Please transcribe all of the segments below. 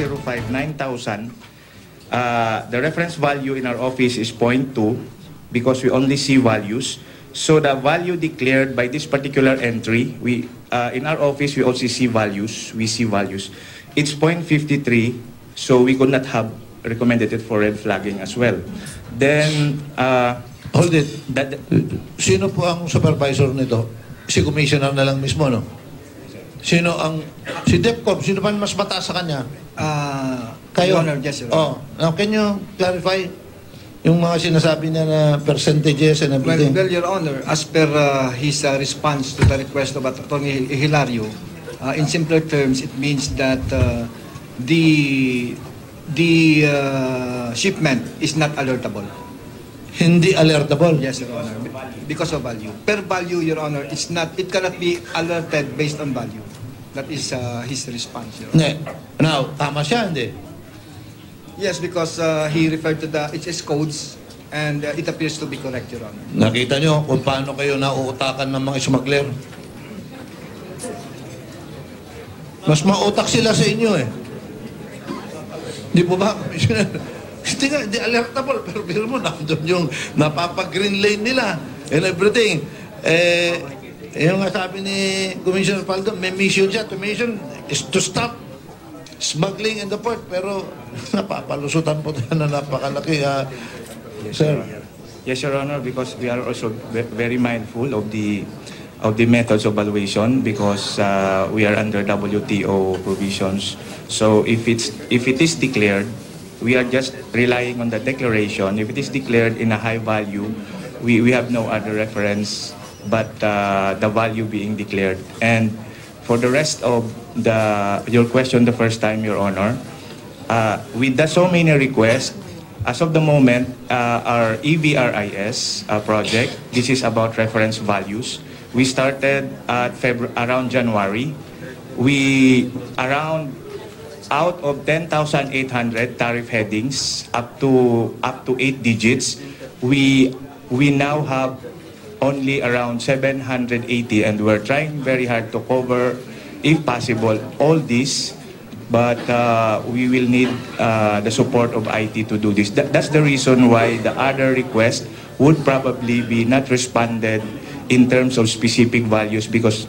9,059,000. The reference value in our office is 0.2 because we only see values. So the value declared by this particular entry, we in our office we also see values. We see values. It's 0.53, so we could not have recommended it for red flagging as well. Then hold it. Sino po ang supervisor nito? Si commissioner na lang mismo, no? Sino ang si DepCom? Sino pa mas mataas sa kanya? Kayo? Honor, yes, Your Honor. Now can you clarify yung mga sinasabi niya na percentages and everything? Well, Your Honor, as per his response to the request of Attorney Hilario, in simpler terms, it means that the shipment is not alertable. Hindi alertable? Yes, Your Honor. Because of value. Per value, Your Honor, it's not. It cannot be alerted based on value. That is his response, Your Honor. Now, tama siya, hindi? Yes, because he referred to the HS codes and it appears to be correct, Your Honor. Nakita nyo kung paano kayo nauutakan ng mga smuggler? Mas mautak sila sa inyo eh. Di po ba, Commissioner? Hindi nga, di alertable. Pero biro mo, nandun yung napapag-green lane nila and everything. Yung nga sabi ni Commissioner Paldo, may mission siya. The mission is to stop smuggling in the port. Pero napapalusutan po tayo na napakalaki. Sir. Yes, Your Honor, because we are also very mindful of the methods of valuation because we are under WTO provisions. So if it is declared, we are just relying on the declaration. If it is declared in a high value, we have no other reference but the value being declared. And for the rest of your question the first time, Your Honor, with the so many requests, as of the moment, our EVRIS project, this is about reference values. We started at around January. Out of 10,800 tariff headings up to 8 digits, we now have only around 780, and we're trying very hard to cover, if possible, all this. But we will need the support of IT to do this. That's the reason why the other request would probably be not responded in terms of specific values because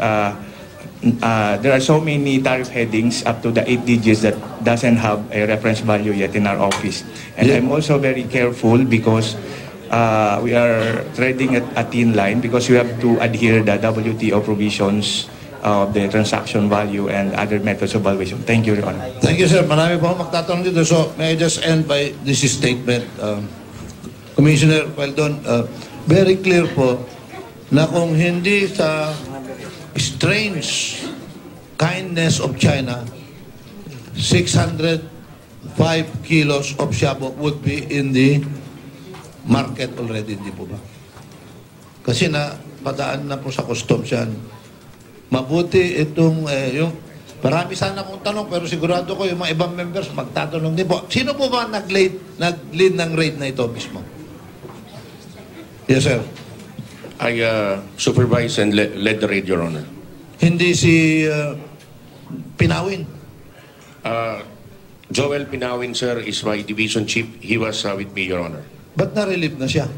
there are so many tariff headings up to the 8 digits that doesn't have a reference value yet in our office. And I'm also very careful because we are treading a thin line because we have to adhere the WTO provisions of the transaction value and other methods of valuation. Thank you, Your Honor. Thank you, sir. Marami po akong magtatanong dito. So, may I just end by this statement. Commissioner Paldon, very clear po na kung hindi sa strange kindness of China, 605 kilos of shabu would be in the market already, di po ba? Kasi na padaan na po sa customs yan. Mabuti itong, marami sana akong tanong, pero sigurado ko yung mga ibang members magtatanong din po. Sino po ba nag-lead ng raid na ito mismo? Yes, sir. I supervised and led the raid, Your Honor. Hindi si Pinawin? Joel Pinawin, sir, is my division chief. He was with me, Your Honor. Ba't na-relieve na siya?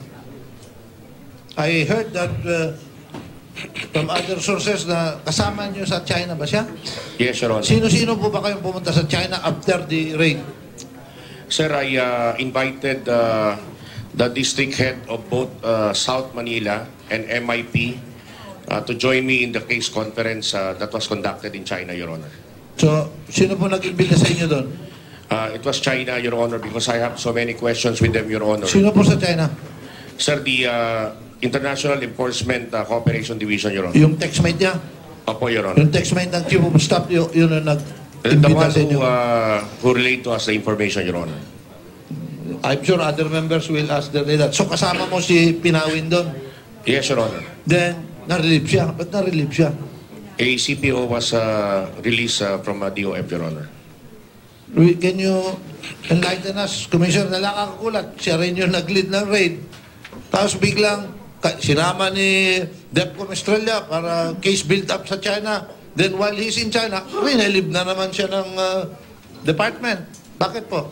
I heard that from other sources na kasama niyo sa China ba siya? Yes, Your Honor. Sino-sino po ba kayong pumunta sa China after the raid? Sir, I invited the district head of both South Manila and MIP to join me in the case conference that was conducted in China, Your Honor. So, sino po nag-imbita sa inyo doon? It was China, Your Honor, because I have so many questions with them, Your Honor. Sino po sa China? Sir, the International Enforcement Cooperation Division, Your Honor. Yung textmate niya? Opo, Your Honor. Yung textmate ng Chief of Staff, yun ang The nag-imbita one sa inyo? who relayed to us the information, Your Honor. I'm sure other members will ask that. So, kasama mo si Pinawin doon? Yes, Your Honor. Then, na-relieve siya. Ba't na-relieve siya? A CPO was released from DOF, Your Honor. Can you enlighten us, Commissioner, nakakagulat. Siya rin yung nag-lead ng raid. Tapos biglang sinama ni DepCom Australia para case build up sa China. Then while he's in China, rinelieve na naman siya ng department. Bakit po?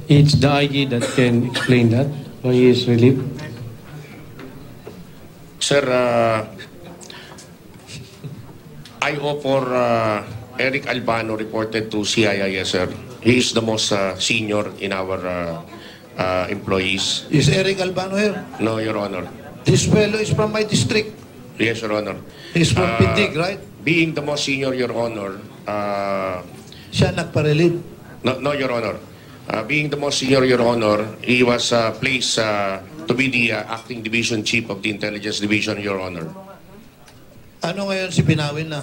It's the IG that can explain that, why he is relieved. Sir, I.O. for Eric Albano reported to CIIS, sir. He is the most senior in our employees. Is Eric Albano here? No, Your Honor. This fellow is from my district. Yes, Your Honor. He's from Pindig, right? Being the most senior, Your Honor, Siya nagpa-relieve. no, Your Honor. Being the most senior, Your Honor, he was placed to be the acting division chief of the intelligence division, Your Honor. Ano ngayon si Pinawin na?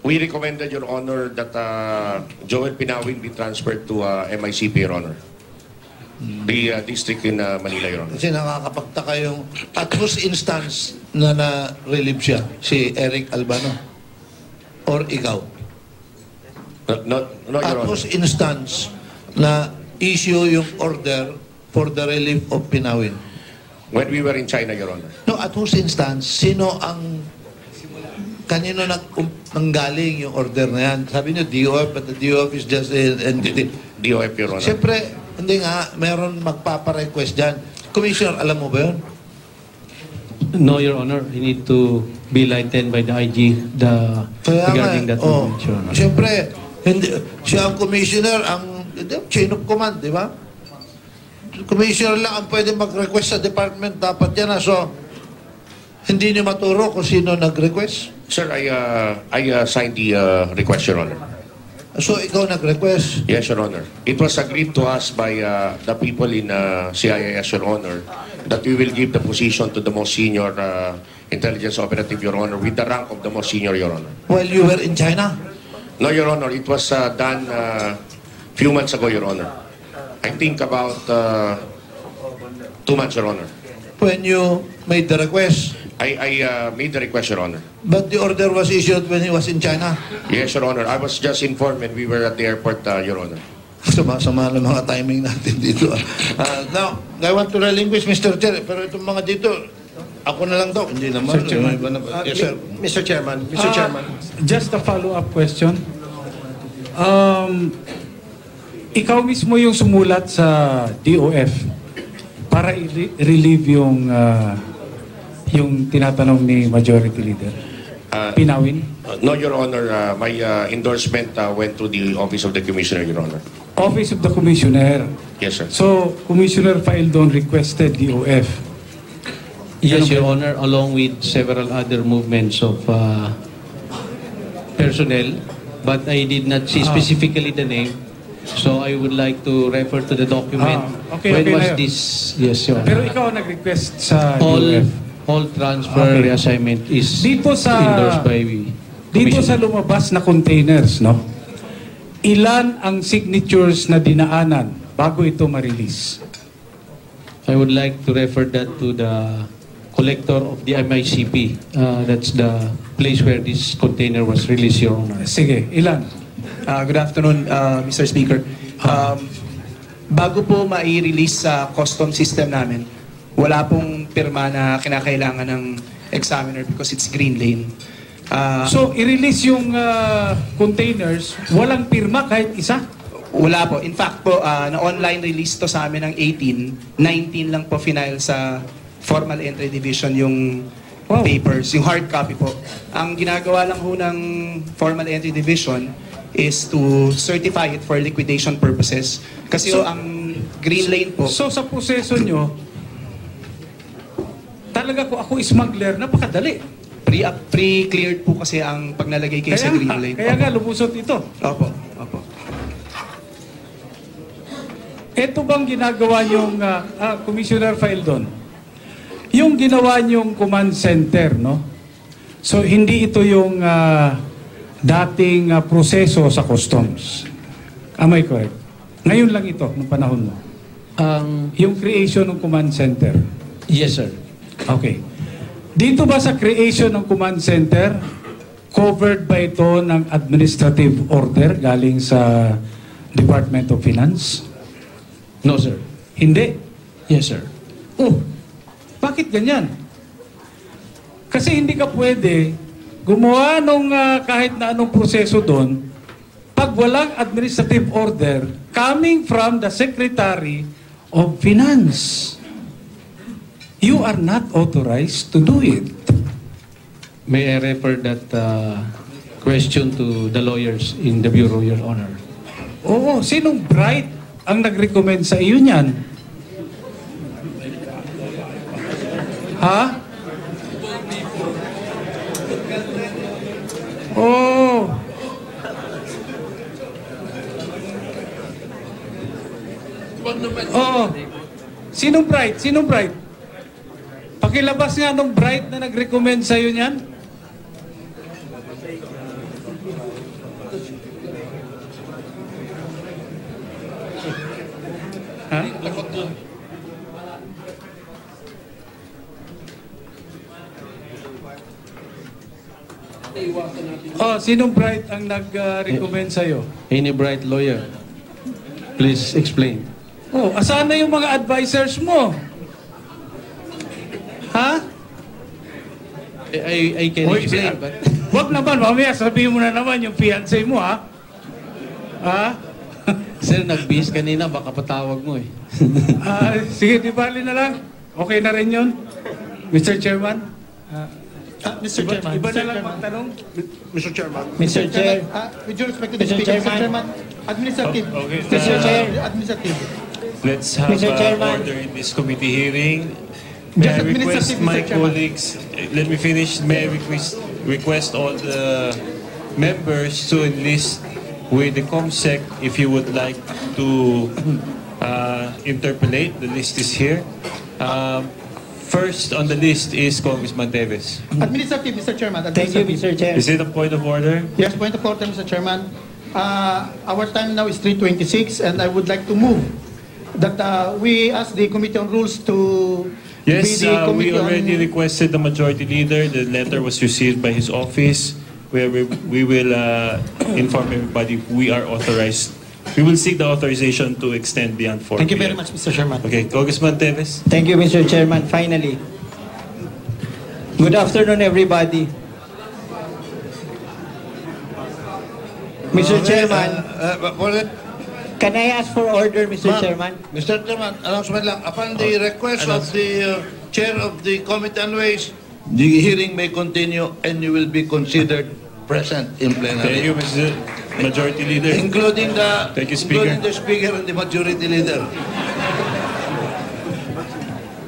We recommended, Your Honor, that Joel Pinawin be transferred to MICP, Your Honor. The district in Manila, Your Honor. Kasi nakakapagtaka yung at whose instance na na-relieve siya? Si Eric Albano? Or ikaw? No, Your At Honor. whose instance na issue yung order for the relief of Pinawin? When we were in China, Your Honor. No, at whose instance, sino ang kanino nanggaling yung order na yan? Sabi niyo, DOF, but the DOF is just an entity. DOF, Your Honor. Siyempre, hindi nga, meron magpaparequest dyan. Commissioner, alam mo ba yun? No, Your Honor, he need to be enlightened by the IG regarding that movement, Your Honor. Siyempre, hindi, siya ang commissioner, ang chain of command, di ba? Commissioner lang ang pwede mag-request sa department, dapat yan. So, hindi niyo maturo kung sino nag-request. Sir, I signed the request, Your Honor. So, ikaw nag-request. Yes, Your Honor. It was agreed to us by the people in CIIS, Your Honor, that we will give the position to the most senior intelligence operative, Your Honor, with the rank of the most senior, Your Honor. While you were in China. No, Your Honor, it was done few months ago, Your Honor. I think about 2 months, Your Honor. When you made the request. I made the request, Your Honor. But the order was issued when he was in China. Yes, Your Honor. I was just informed when we were at the airport, Your Honor. Sama-sama ng mga timing natin dito. Now, I want to relinquish, Mr. Chair, pero itong mga dito, ako na lang daw. Hindi naman. Sir Chairman. Yes, sir. Mr. Chairman, Mr. Chairman. Just a follow-up question. Ikaw mismo yung sumulat sa DOF para i-relieve yung tinatanong ni Majority Leader Pinawin? No, Your Honor. My endorsement went to the Office of the Commissioner, Your Honor. Office of the Commissioner. Yes, sir. So, Commissioner Faildon requested DOF. Yes, Your Honor, along with several other movements of personnel, but I did not see specifically the name. So I would like to refer to the document. Okay, When okay was na yun. this? Yes, Your Honor. Pero ikaw ang nag-request sa All DOF. all transfer Okay. reassignment is Dito sa endorsed by dito sa Commissioner. lumabas na containers, no? Ilan ang signatures na dinaanan bago ito ma-release? I would like to refer that to the collector of the MICP. That's the place where this container was released, Your Honor. Sige, ilan? Good afternoon, Mr. Speaker. Bago po mai-release sa custom system namin, wala pong pirma na kinakailangan ng examiner because it's green lane. So, i-release yung containers, walang pirma kahit isa? Wala po. In fact po, na-online release to sa amin ng 18, 19 lang po final sa formal entry division yung papers, yung hard copy po. Ang ginagawa lang ho ng formal entry division is to certify it for liquidation purposes. Kasi So- ang green lane po, So, sa proseso nyo, talaga ko ako smuggler, napakadali. pre-cleared po kasi ang pag nalagay kayo sa green lane. Kaya nga, lumusot ito. Opo, opo. Ito bang ginagawa yung Commissioner Faildon? Yung ginawa yung command center, no? So, hindi ito yung dating proseso sa customs. Am I correct? Ngayon lang ito, nung panahon mo. Yung creation ng command center. Yes, sir. Okay. Dito ba sa creation ng command center, covered ba ito ng administrative order galing sa Department of Finance? No, sir. Hindi. Yes, sir. Oh, bakit ganyan? Kasi hindi ka pwede gumawa nung kahit na anong proseso doon, pag walang administrative order coming from the Secretary of Finance, you are not authorized to do it. May I refer that question to the lawyers in the Bureau, Your Honor? Oo, sinong bright ang nag-recommend sa iyo niyan? Ha? Oh. Oh. Sinong bright? Sinong bright? Pakilabas nga nung bright na nag-recommend sa iyo niyan. Ha? Oh, sinong bright ang nag-recommend sa iyo? Any bright lawyer, please explain. Oh, asan na yung mga advisors mo? Ha? I can Hoy, explain, but wag naman, mamaya sabihin mo na naman yung fiancé mo, ha? Ha? sir, nag-bis kanina, baka patawag mo eh. Sige, di bali na lang. Okay na rin yun. Mr. Chairman? Mr. Chairman. Iba na lang magtanong. Mr. Chairman. Mr. Chair. With due respect to the Mr. Speaker, Mr. Chairman. Chairman, administrative. Okay. Mr. Chair. Administrative. Let's have Mr. Chairman. order in this committee hearing. May Just I request administrative, my Mr. Chairman. colleagues, let me finish. May I request all the members to enlist with the COMSEC if you would like to interpolate. The list is here. First on the list is Congressman Teves. Administrative, Mr. Chairman. Thank you, Administrative. Mr. Chair. Is it a point of order? Yes, point of order, Mr. Chairman. Our time now is 3:26, and I would like to move that we ask the Committee on Rules to Yes, be the we Committee already on... requested the majority leader. The letter was received by his office, where we will inform everybody we are authorized. We will seek the authorization to extend beyond 4 Thank you very p.m. much, Mr. Chairman. Okay, Congressman Teves. Thank you, Mr. Chairman. Finally. Good afternoon, everybody. Mr. Chairman, can I ask for order, Mr. Chairman? Mr. Chairman, announcement lang. Upon the request of the Chair of the Committee on Ways, the hearing may continue and you will be considered present in Thank plenary. you, Mr. Majority Leader. Including the, Thank you, Speaker. including the Speaker and the Majority Leader.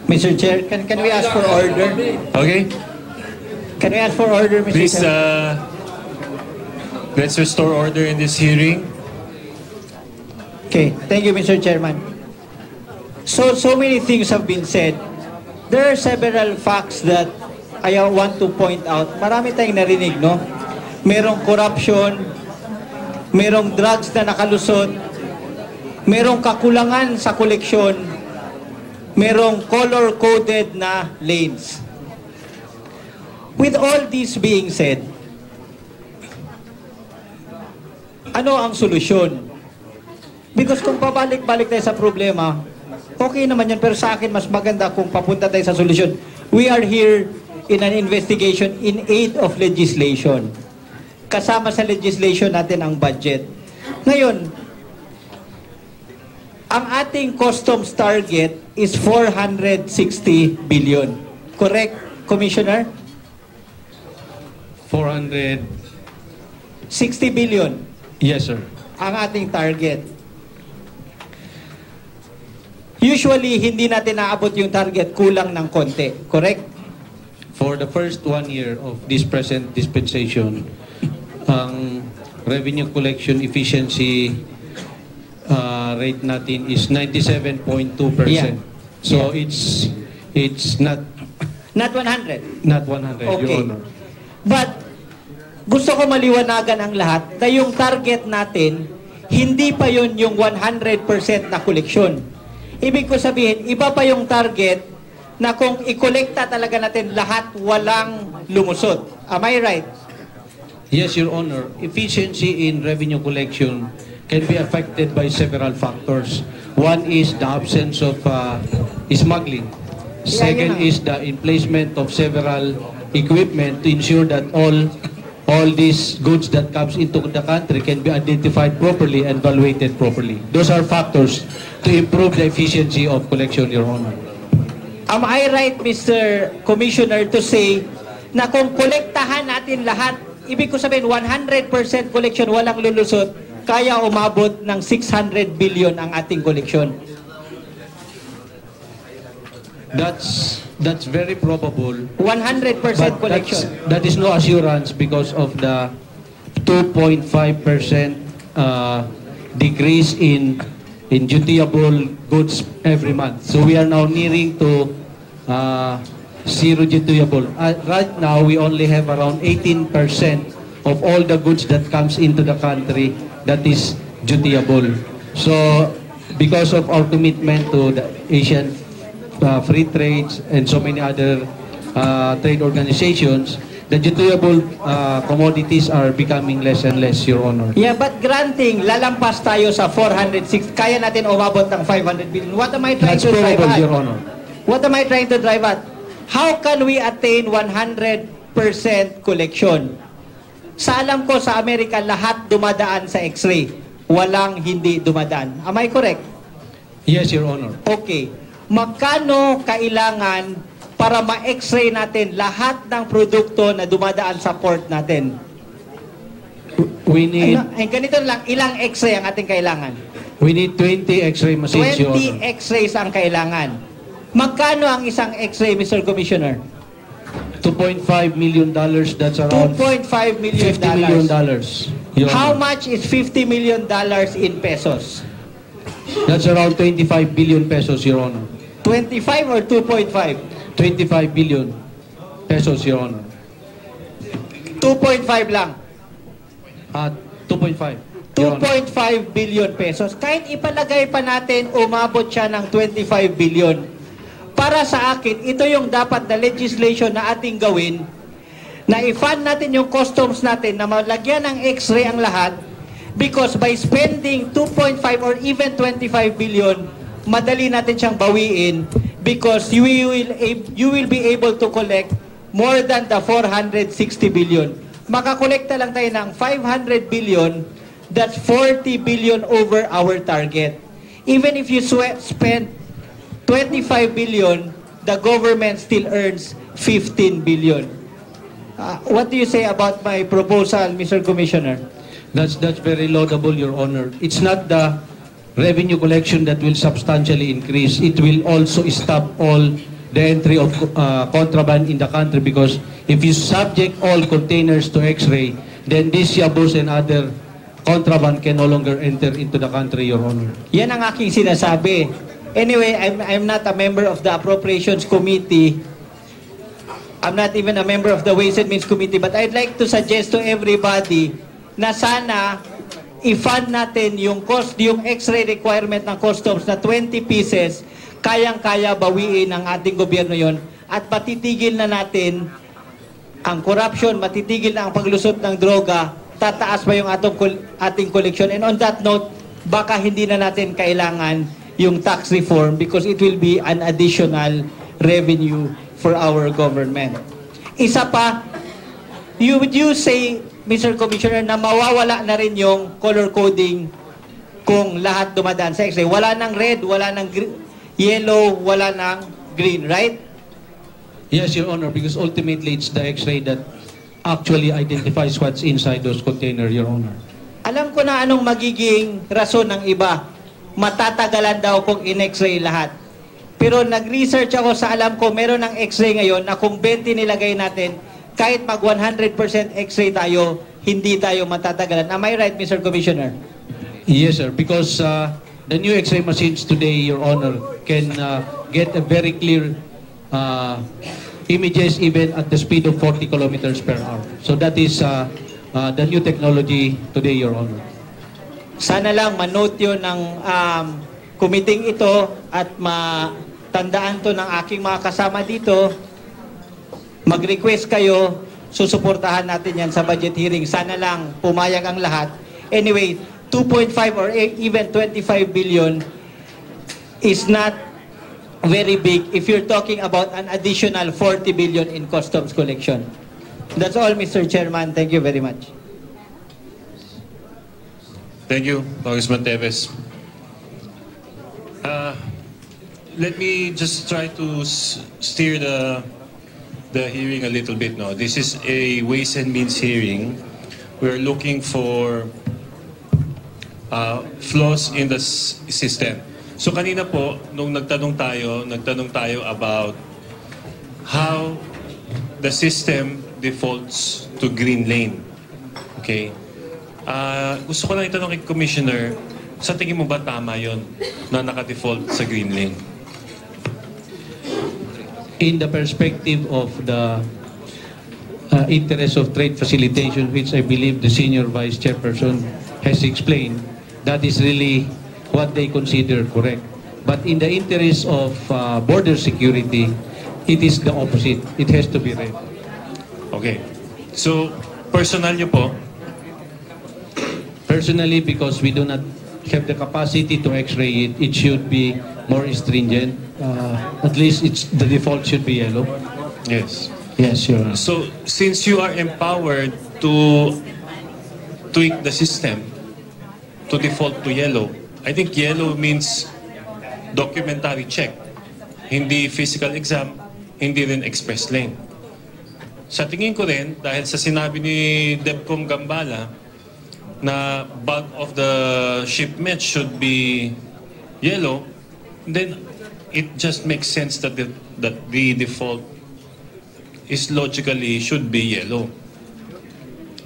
Mr. Chair, can we ask for order? Okay, Can we ask for order, Mr. please, Chair? let's restore order in this hearing. Okay, thank you, Mr. Chairman. So many things have been said. There are several facts that I want to point out. Marami tayong narinig, no? Merong corruption, merong drugs na nakalusot, merong kakulangan sa koleksyon, merong color-coded na lanes. With all this being said, ano ang solusyon? Because kung pabalik-balik tayo sa problema, okay naman yun, pero sa akin mas maganda kung papunta tayo sa solusyon. We are here in an investigation in aid of legislation. Kasama sa legislation natin ang budget. Ngayon, ang ating customs target is 460 billion. Correct, Commissioner? 400, 60 billion yes sir. ang ating target. Usually, hindi natin naabot yung target, kulang ng konti. Correct? For the first 1 year of this present dispensation, ang revenue collection efficiency rate natin is 97.2%. Yeah. So Yeah. it's not Not 100. 100, Okay. Your Honor. But, gusto ko maliwanagan ang lahat na yung target natin, hindi pa yun yung 100% na koleksyon. Ibig ko sabihin, iba pa yung target na kung i-kolekta talaga natin lahat, walang lumusot. Am I right? Yes, Your Honor. Efficiency in revenue collection can be affected by several factors. One is the absence of smuggling. Second yun na. is the emplacement of several equipment to ensure that all these goods that comes into the country can be identified properly and evaluated properly. Those are factors to improve the efficiency of collection, Your Honor. Am I right, Mr. Commissioner, to say na kung kolektahan natin lahat, ibig ko sabihin 100% collection, walang lulusot, kaya umabot ng 600 billion ang ating collection? That's very probable. 100% But collection. that is no assurance because of the 2.5% decrease in dutiable goods every month. So we are now nearing to zero dutiable. Right now, we only have around 18% of all the goods that comes into the country that is dutiable. So because of our commitment to the Asian free trades and so many other trade organizations, the dutiable commodities are becoming less and less, Your Honor. Yeah, but granting, lalampas tayo sa 406, kaya natin umabot ng 500 billion. What am I trying That's to drive probable, at? Your Honor. What am I trying to drive at? How can we attain 100% collection? Sa alam ko, sa Amerika, lahat dumadaan sa X-ray. Walang hindi dumadaan. Am I correct? Yes, Your Honor. Okay. Magkano kailangan para ma-X-ray natin lahat ng produkto na dumadaan sa port natin? We need Ganito lang, ilang X-ray ang ating kailangan? we need 20 X-ray machines, Your 20 Honor. X-rays ang kailangan. Magkano ang isang X-ray, Mr. Commissioner? $2.5 million. That's around $2.5 million. $50 million. Your How Honor. much is $50 million in pesos? That's around 25 billion pesos, Your Honor. 25 or 2.5? 25 billion pesos, Your Honor. 2.5 lang. 2.5. Your Honor. 2.5 billion pesos. Kahit ipalagay pa natin, umabot siya ng 25 billion. Para sa akin, ito yung dapat na legislation na ating gawin, na i-fund natin yung customs natin, na malagyan ng X-ray ang lahat, because by spending 2.5 or even 25 billion, madali natin siyang bawiin because you will be able to collect more than the 460 billion. Makakolekta lang tayo ng 500 billion, that's 40 billion over our target. Even if you spend 25 billion, the government still earns 15 billion. What do you say about my proposal, Mr. Commissioner? That's very laudable, Your Honor. It's not the revenue collection that will substantially increase. It will also stop all the entry of contraband in the country, because if you subject all containers to X-ray, then these yabos and other contraband can no longer enter into the country, Your Honor. Yan ang aking sinasabi. Anyway, I'm not a member of the Appropriations Committee. I'm not even a member of the Ways and Means Committee, but I'd like to suggest to everybody na sana i-fund natin yung X-ray requirement ng customs na 20 pieces, kayang-kaya bawiin ng ating gobyerno yon, at matitigil na natin ang corruption, matitigil na ang paglusot ng droga, tataas pa yung ating collection. And on that note, baka hindi na natin kailangan yung tax reform because it will be an additional revenue for our government. Isa pa, would you say, Mr. Commissioner, na mawawala na rin yung color coding kung lahat dumadaan sa X-ray? Wala nang red, wala nang yellow, wala nang green, right? Yes, Your Honor, because ultimately it's the X-ray that actually identifies what's inside those containers, Your Honor. Alam ko na anong magiging rason ng iba. Matatagalan daw kung in-X-ray lahat. Pero nag-research ako sa alam ko, meron ng X-ray ngayon na kung 20 nilagay natin, kahit mag 100% X-ray tayo, hindi tayo matatagalan. Am I right, Mr. Commissioner? Yes, sir, because the new X-ray machines today, Your Honor, can get a very clear images even at the speed of 40 kilometers per hour. So that is the new technology today, Your Honor. Sana lang manote yun ng committee ito at matandaan to ng aking mga kasama dito. Mag-request kayo, susuportahan natin yan sa budget hearing. Sana lang pumayag ang lahat. Anyway, 2.5 or even 25 billion is not very big if you're talking about an additional 40 billion in customs collection. That's all, Mr. Chairman. Thank you very much. Thank you, Congressman Teves. Let me just try to steer the hearing a little bit. No, this is a Ways and Means hearing. We're looking for flaws in the system. So kanina po, nung nagtanong tayo about how the system defaults to green lane. Okay? Gusto ko lang itanong kay Commissioner, sa tingin mo ba tama yon na naka-default sa green lane? In the perspective of the interest of trade facilitation, which I believe the senior vice chairperson has explained, that is really what they consider correct. But in the interest of border security, it is the opposite. It has to be read. Okay. So, personal nyo po, Personally, because we do not have the capacity to x-ray it, it should be more stringent. At least the default should be yellow. yes. Yes, Your Honor. So, since you are empowered to tweak the system to default to yellow, I think yellow means documentary check. Hindi physical exam, hindi rin express lane. Sa tingin ko rin, dahil sa sinabi ni Debcom Gambala na bulk of the shipment should be yellow, then it just makes sense that the default is logically should be yellow.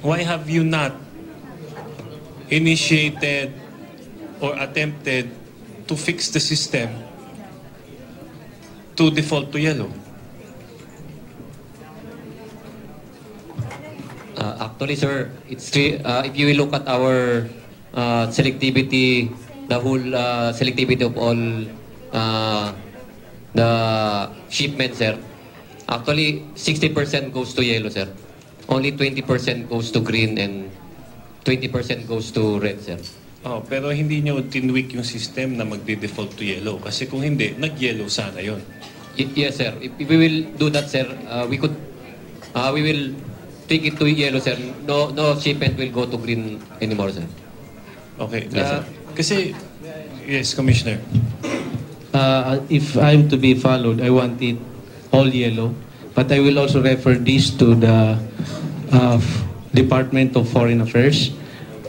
Why have you not initiated or attempted to fix the system to default to yellow? Actually, sir, it's if you look at our selectivity, the whole selectivity of all the shipments, sir, actually 60% goes to yellow, sir. Only 20% goes to green and 20% goes to red, sir. Oh, pero hindi nyo tinweak yung system na magde-default to yellow. Kasi kung hindi, nag-yellow sana yon. Yes, sir. If we will do that, sir, we will take it to yellow, sir. No shipment will go to green anymore, sir. Okay. Yes, sir. Kasi, yes, Commissioner. If I'm to be followed, I want it all yellow. But I will also refer this to the Department of Foreign Affairs.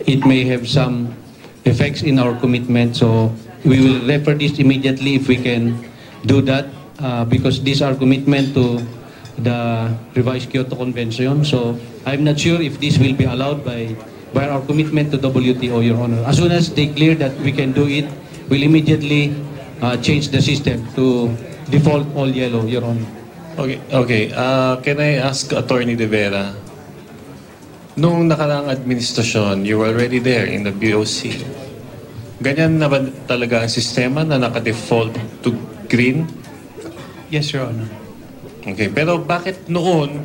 It may have some effects in our commitment, so we will refer this immediately if we can do that, because this is our commitment to the revised Kyoto Convention. So I'm not sure if this will be allowed by our commitment to WTO, Your Honor. As soon as they clear that we can do it, we'll immediately change the system to default all yellow, Your Honor. Okay. Can I ask Attorney De Vera, nung nakaraang administrasyon, you were already there in the BOC. Ganyan na ba talaga ang sistema na naka-default to green? Yes, Your Honor. Okay, pero bakit noon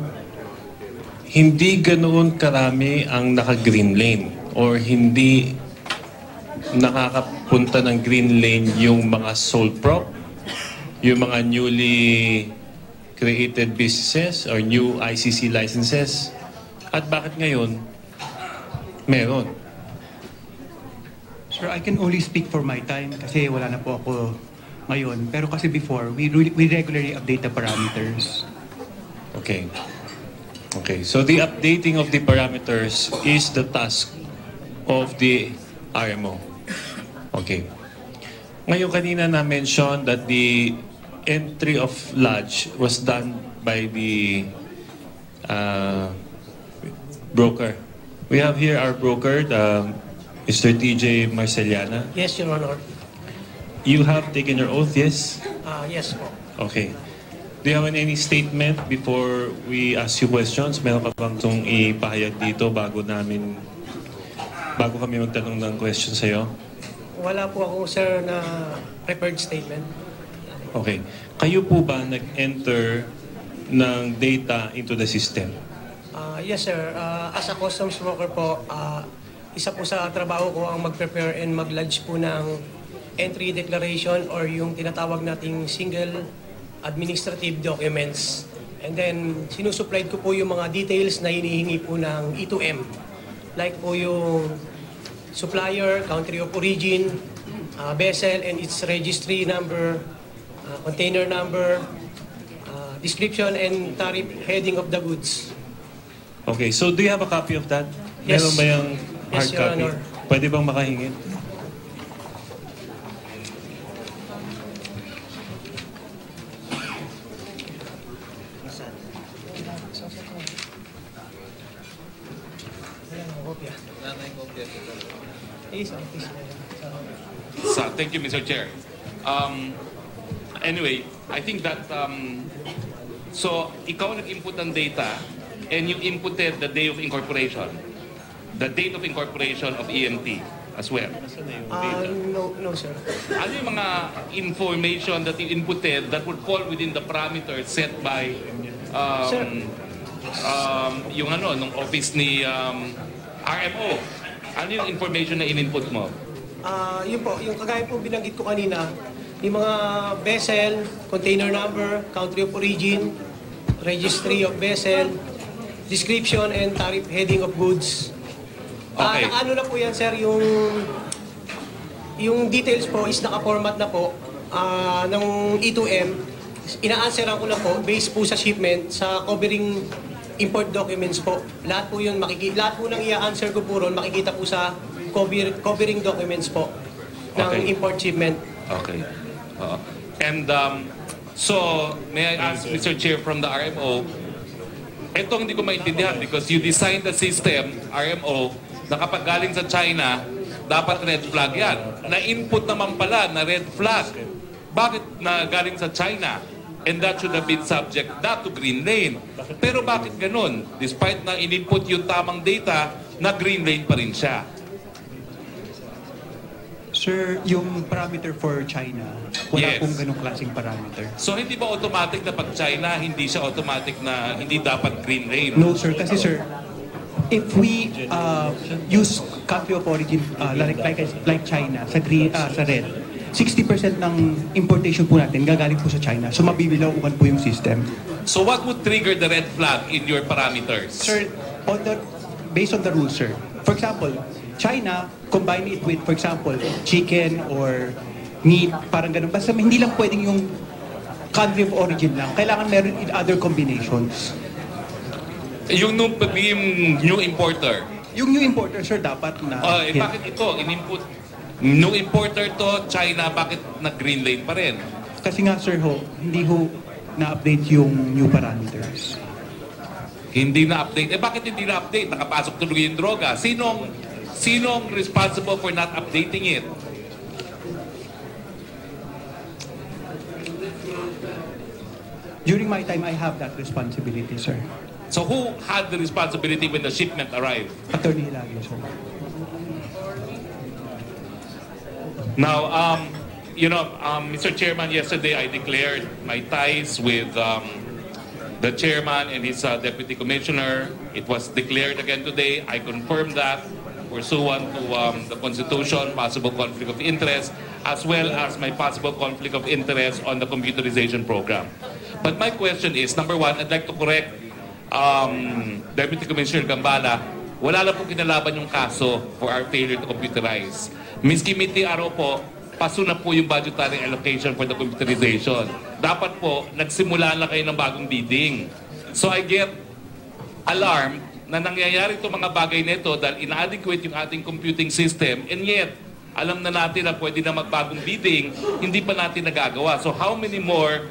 hindi ganoon karami ang naka-green lane or hindi nakakapunta ng green lane yung mga sole prop, yung mga newly created businesses or new ICC licenses? At bakit ngayon meron? Sir, I can only speak for my time kasi wala na po ako ngayon. Pero kasi before, we regularly update the parameters. Okay. So the updating of the parameters is the task of the RMO. Okay. Ngayon kanina na-mention that the entry of lodge was done by the broker. We have here our broker, Mr. TJ Marceliana. Yes, Your Honor. You have taken your oath, yes? Yes po. Okay. Do you have any statement before we ask you questions? Meron ka bang itong ipahayag dito bago kami magtanong ng question sa'yo? Wala po ako, sir, na prepared statement. Okay. Kayo po ba nag-enter ng data into the system? Yes, sir. As a customs broker po, isa po sa trabaho ko ang mag-prepare and mag-lodge po ng entry declaration or yung tinatawag nating single administrative documents. And then, sinusupplied ko po yung mga details na hinihingi po ng E2M. Like po yung supplier, country of origin, vessel and its registry number, container number, description and tariff heading of the goods. Okay, so do you have a copy of that? Yes. Meron ba yung hard Yes, Your copy? Honor. Pwede bang makahingin? Thank you, Mr. Chair. Anyway, I think that, so ikaw nag-input ng data and you inputted the day of incorporation, the date of incorporation of EMT as well. No, sir. Ano yung mga information that you inputted that would fall within the parameters set by yung ano, nung office ni RMO? Ano yung information na in-input mo? Yun po, yung kagaya po binanggit ko kanina, yung mga vessel, container number, country of origin, registry of vessel, description and tariff heading of goods. Okay. Ano na po yan, sir, yung details po is naka-format na po ng E2M. Ina-answeran ko na po based po sa shipment, sa covering import documents po. Lahat po yun, lahat po nang i-answer ko po ron, makikita po sa covering documents po ng import shipment. Okay. And so, may I ask, Mr. Chair, from the RMO, ito hindi ko maintindihan because you designed the system, RMO, na kapag galing sa China, dapat red flag yan. Na-input naman pala na red flag. Bakit na galing sa China? And that should have been subject not to green lane. Pero bakit ganun? Despite na in-input yung tamang data, na green lane pa rin siya. Sir, yung parameter for China, wala Yes. pong ganong klaseng parameter. So hindi ba automatic na pag China, hindi siya automatic na hindi dapat green lane? No, sir. Kasi, sir, if we use country of origin like China sa red, 60% ng importation po natin gagaling po sa China. So mabibilauan po yung system. So what would trigger the red flag in your parameters? Sir, based on the rules, sir. For example, China, combine it with, for example, chicken or meat, parang ganun. Basta hindi lang pwedeng yung country of origin lang. Kailangan meron in other combinations. Yung new importer? Yung new importer, sir, dapat na... bakit ito? In-input, new importer to, China, bakit nag-green lane pa rin? Kasi nga, sir, hindi na-update yung new parameters. Hindi na-update. Bakit hindi na-update? Nakapasok tuloy yung droga. Sinong responsible for not updating it? During my time, I have that responsibility, sir. So who had the responsibility when the shipment arrived? Attorney Hilario, sir. Now, Mr. Chairman, yesterday I declared my ties with the chairman and his deputy commissioner. It was declared again today. I confirmed that pursuant to the Constitution, possible conflict of interest, as well as my possible conflict of interest on the computerization program. But my question is, number one, I'd like to correct Deputy Commissioner Gambala, wala lang po kinalaban yung kaso for our failure to computerize. Ms. Kimiti Araw po, paso na po yung budgetary allocation for the computerization. Dapat po, nagsimula na kayo ng bagong bidding. So I get alarmed na nangyayari itong mga bagay nito dahil inadequate yung ating computing system and yet, alam na natin na pwede na magbagong bidding, hindi pa natin nagagawa. So how many more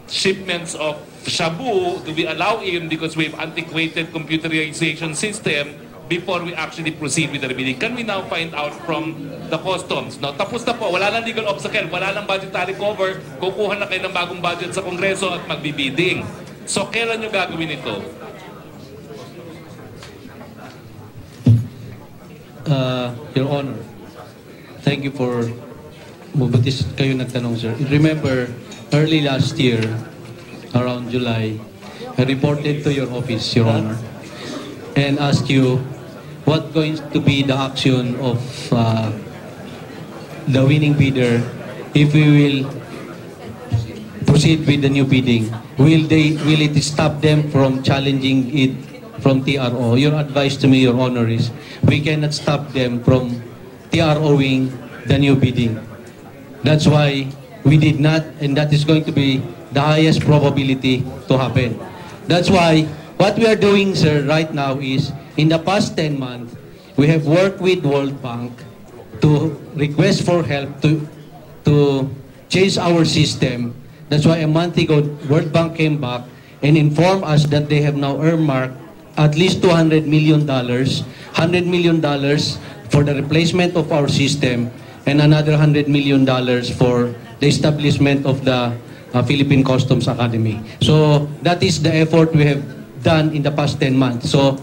shipments of shabu do we allow in because we have antiquated computerization system before we actually proceed with the bidding? Can we now find out from the customs? No, tapos na po, wala nang legal obstacle, wala nang budgetary cover, kukuha na kayo ng bagong budget sa Kongreso at magbibidding. So kailan nyo gagawin ito? Your Honor, thank you for mabutis kayo nagtanong, sir. Remember, early last year, around July, I reported to your office, Your Honor, and asked you what going to be the action of the winning bidder, if we will proceed with the new bidding, will it stop them from challenging it from TRO? Your advice to me, Your Honor, is we cannot stop them from TROing the new bidding. That's why we did not, and that is going to be the highest probability to happen. That's why what we are doing, sir, right now is, in the past 10 months, we have worked with World Bank to request for help to change our system. That's why a month ago, World Bank came back and informed us that they have now earmarked at least $200 million, $100 million for the replacement of our system, and another $100 million for the establishment of the Philippine Customs Academy. So that is the effort we have done in the past 10 months. So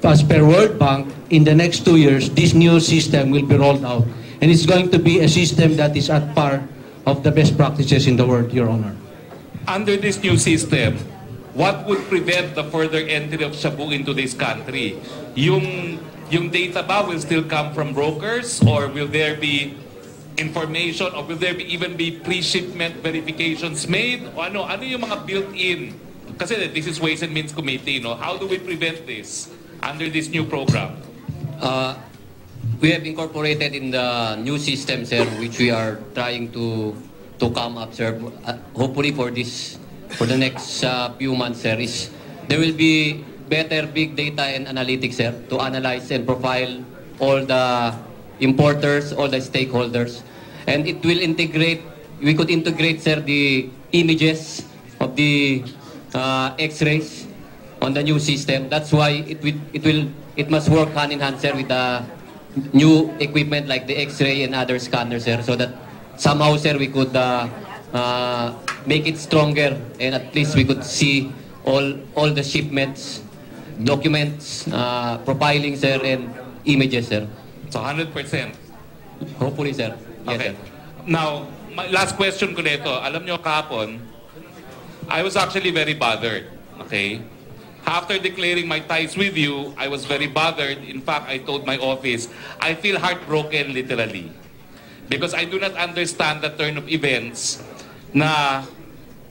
as per World Bank, in the next 2 years, this new system will be rolled out. And it's going to be a system that is at par of the best practices in the world, Your Honor. Under this new system, what would prevent the further entry of shabu into this country? Yung data ba will still come from brokers, or will there be information, or will there even be pre-shipment verifications made? O ano yung mga built-in? Kasi this is Ways and Means Committee, no? How do we prevent this under this new program? We have incorporated in the new system, sir, which we are trying to come up, sir. Hopefully for the next few months, sir, is there will be better big data and analytics, sir, to analyze and profile all the importers, all the stakeholders, and it will integrate. We could integrate, sir, the images of the X-rays on the new system. That's why it must work hand in hand, sir, with the new equipment like the X-ray and other scanners, sir, so that somehow, sir, we could make it stronger, and at least we could see all the shipments, documents, profiling, sir, and images, sir. So 100%? Hopefully, sir. Yes, Okay. sir. Now, my last question ko nito. Alam nyo, kahapon, I was actually very bothered. Okay? After declaring my ties with you, I was very bothered. In fact, I told my office, I feel heartbroken, literally. Because I do not understand the turn of events na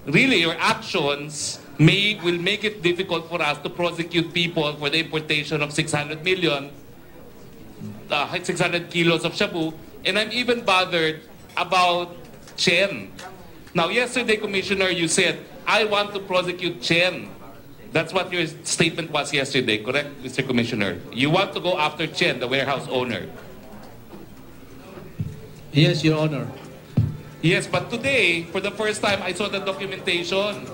really your actions will make it difficult for us to prosecute people for the importation of 600 kilos of shabu. And I'm even bothered about Chen. Now, yesterday, Commissioner, you said, I want to prosecute Chen. That's what your statement was yesterday, correct, Mr. Commissioner? You want to go after Chen, the warehouse owner. Yes, Your Honor. Yes, but today, for the first time, I saw the documentation.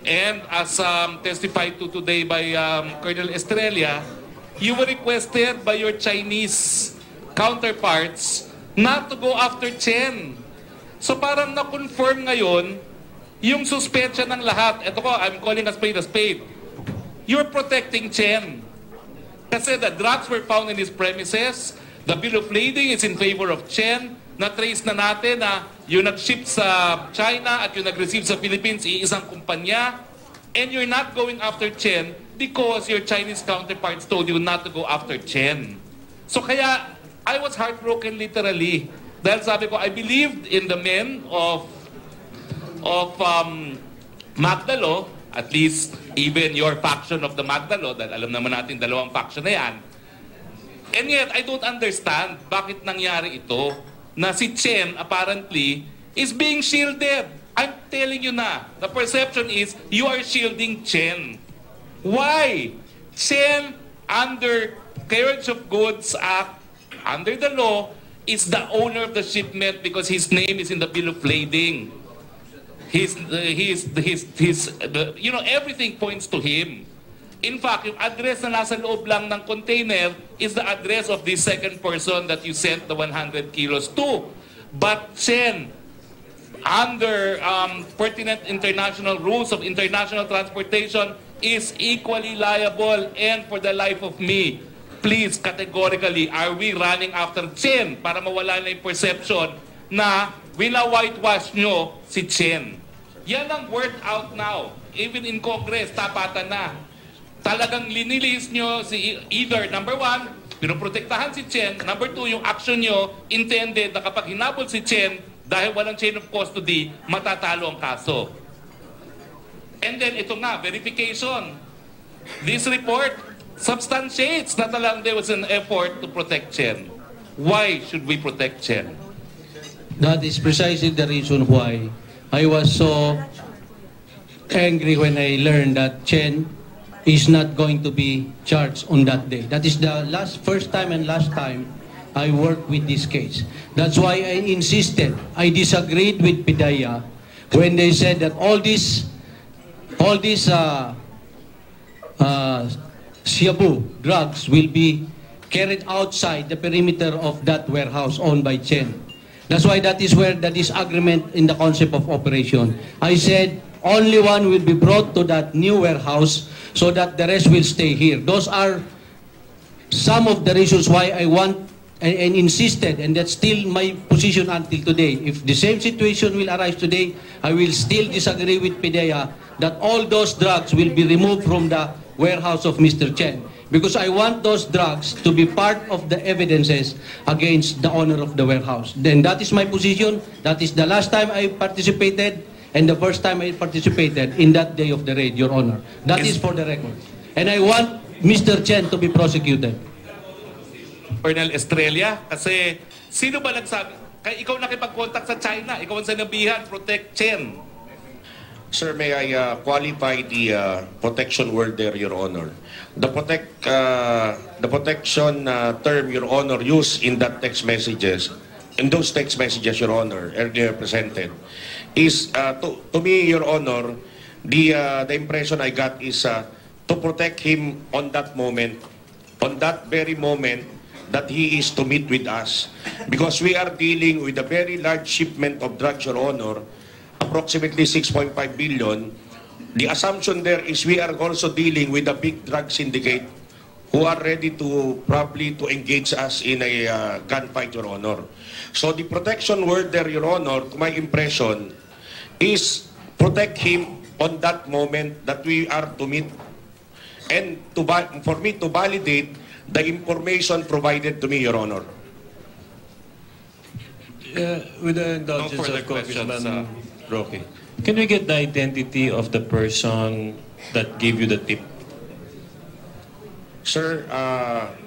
And as testified to today by Colonel Estrella, you were requested by your Chinese counterparts not to go after Chen. So parang na-confirm ngayon yung suspetsya ng lahat. Ito ko, I'm calling a spade a spade. You're protecting Chen. Kasi the drugs were found in his premises. The bill of lading is in favor of Chen. Na-trace na natin na yung nag-ship sa China at yung nag-receive sa Philippines, iisang kumpanya. And you're not going after Chen because your Chinese counterparts told you not to go after Chen. So kaya, I was heartbroken literally. Dahil sabi ko, I believed in the men of Magdalo, at least even your faction of the Magdalo, dahil alam naman natin dalawang faction na yan. And yet, I don't understand bakit nangyari ito na si Chen apparently is being shielded. I'm telling you na, the perception is you are shielding Chen. Why? Chen, under Carriage of Goods Act, under the law, is the owner of the shipment because his name is in the bill of lading. Everything points to him. In fact, yung address na nasa loob lang ng container is the address of the second person that you sent the 100 kilos to. But Chen, under pertinent international rules of international transportation, is equally liable. And for the life of me, please, categorically, are we running after Chen para mawala na yung perception na wina-whitewash nyo si Chen? Yan ang word out now. Even in Congress, tapatan na. Talagang linilis nyo si either, number one, pinoprotektahan si Chen. Number two, yung action nyo intended na kapag hinabol si Chen dahil walang chain of custody, matatalo ang kaso. And then ito nga, verification. This report substantiates na talagang there was an effort to protect Chen. Why should we protect Chen? That is precisely the reason why I was so angry when I learned that Chen is not going to be charged on that day. That is the first time and last time I worked with this case. That's why I insisted. I disagreed with PIDEA when they said that all these Shabu drugs will be carried outside the perimeter of that warehouse owned by Chen. That's why that is where the disagreement in the concept of operation. I said only one will be brought to that new warehouse so that the rest will stay here. Those are some of the reasons why I want and insisted, and that's still my position until today. If the same situation will arise today, I will still disagree with PIDEA that all those drugs will be removed from the warehouse of Mr. Chen. Because I want those drugs to be part of the evidences against the owner of the warehouse. Then that is my position. That is the last time I participated and the first time I participated in that day of the raid, Your Honor. That is for the record. And I want Mr. Chen to be prosecuted. Colonel Estrella, kasi sino ba nagsabi? Kaya ikaw nakipag-contact sa China, ikaw ang sinabihan, protect Chen. Sir, may I qualify the protection word there, Your Honor? The protection term, Your Honor, used in that text messages, in those text messages, Your Honor, earlier presented, is to me, Your Honor, the impression I got is to protect him on that moment, on that very moment that he is to meet with us, because we are dealing with a very large shipment of drugs, Your Honor, approximately 6.5 billion. The assumption there is we are also dealing with a big drug syndicate who are ready to probably to engage us in a gunfight, Your Honor. So the protection word there, Your Honor, to my impression, is protect him on that moment that we are to meet, and for me to validate the information provided to me, Your Honor. With the indulgence of Congressman Roque, can we get the identity of the person that gave you the tip? Sir,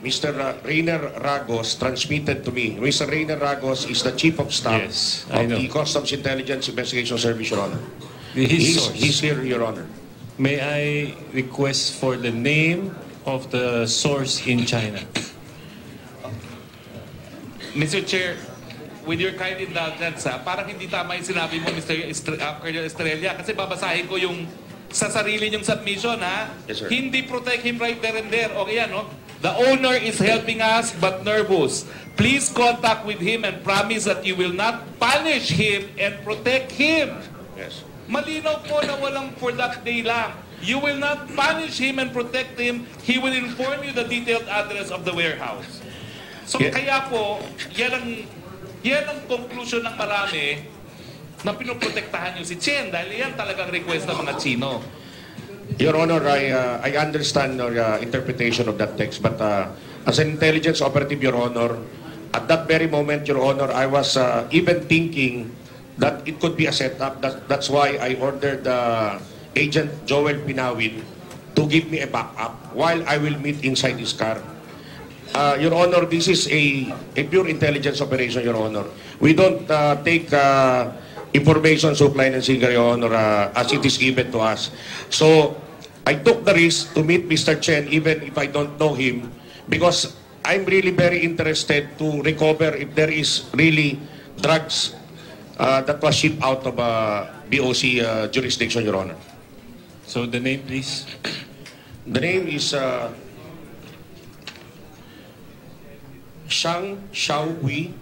Mr. Rainer Ragos transmitted to me. Mr. Rainer Ragos is the Chief of Staff of the Customs Intelligence Investigation Service, Your Honor. He's here, Your Honor. May I request for the name of the source in China? Mr. Chair, with your kind indulgence, parang hindi tama yung sinabi mo, Colonel Estrella, kasi babasahin ko yung sa sarili niyong submission, ha? Yes, sir. Hindi protect him right there and there. Okay yan, no? The owner is helping us but nervous. Please contact with him and promise that you will not punish him and protect him. Yes. Malinaw po na walang for that day lang. You will not punish him and protect him. He will inform you the detailed address of the warehouse. So kaya po, yan ang conclusion ng marami na pinoprotektahan nyo si Chen dahil yan talagang request ng mga Chino. Your Honor, I understand your interpretation of that text, but as an intelligence operative, Your Honor, at that very moment, Your Honor, I was even thinking that it could be a setup. That's why I ordered Agent Joel Pinawin to give me a backup while I will meet inside his car. Your Honor, this is a pure intelligence operation, Your Honor. We don't take information supply and single, Your Honor, as it is given to us. So, I took the risk to meet Mr. Chen even if I don't know him, because I'm really very interested to recover if there is really drugs that was shipped out of BOC jurisdiction, Your Honor. So the name, please. The name is Shang Xiaohui,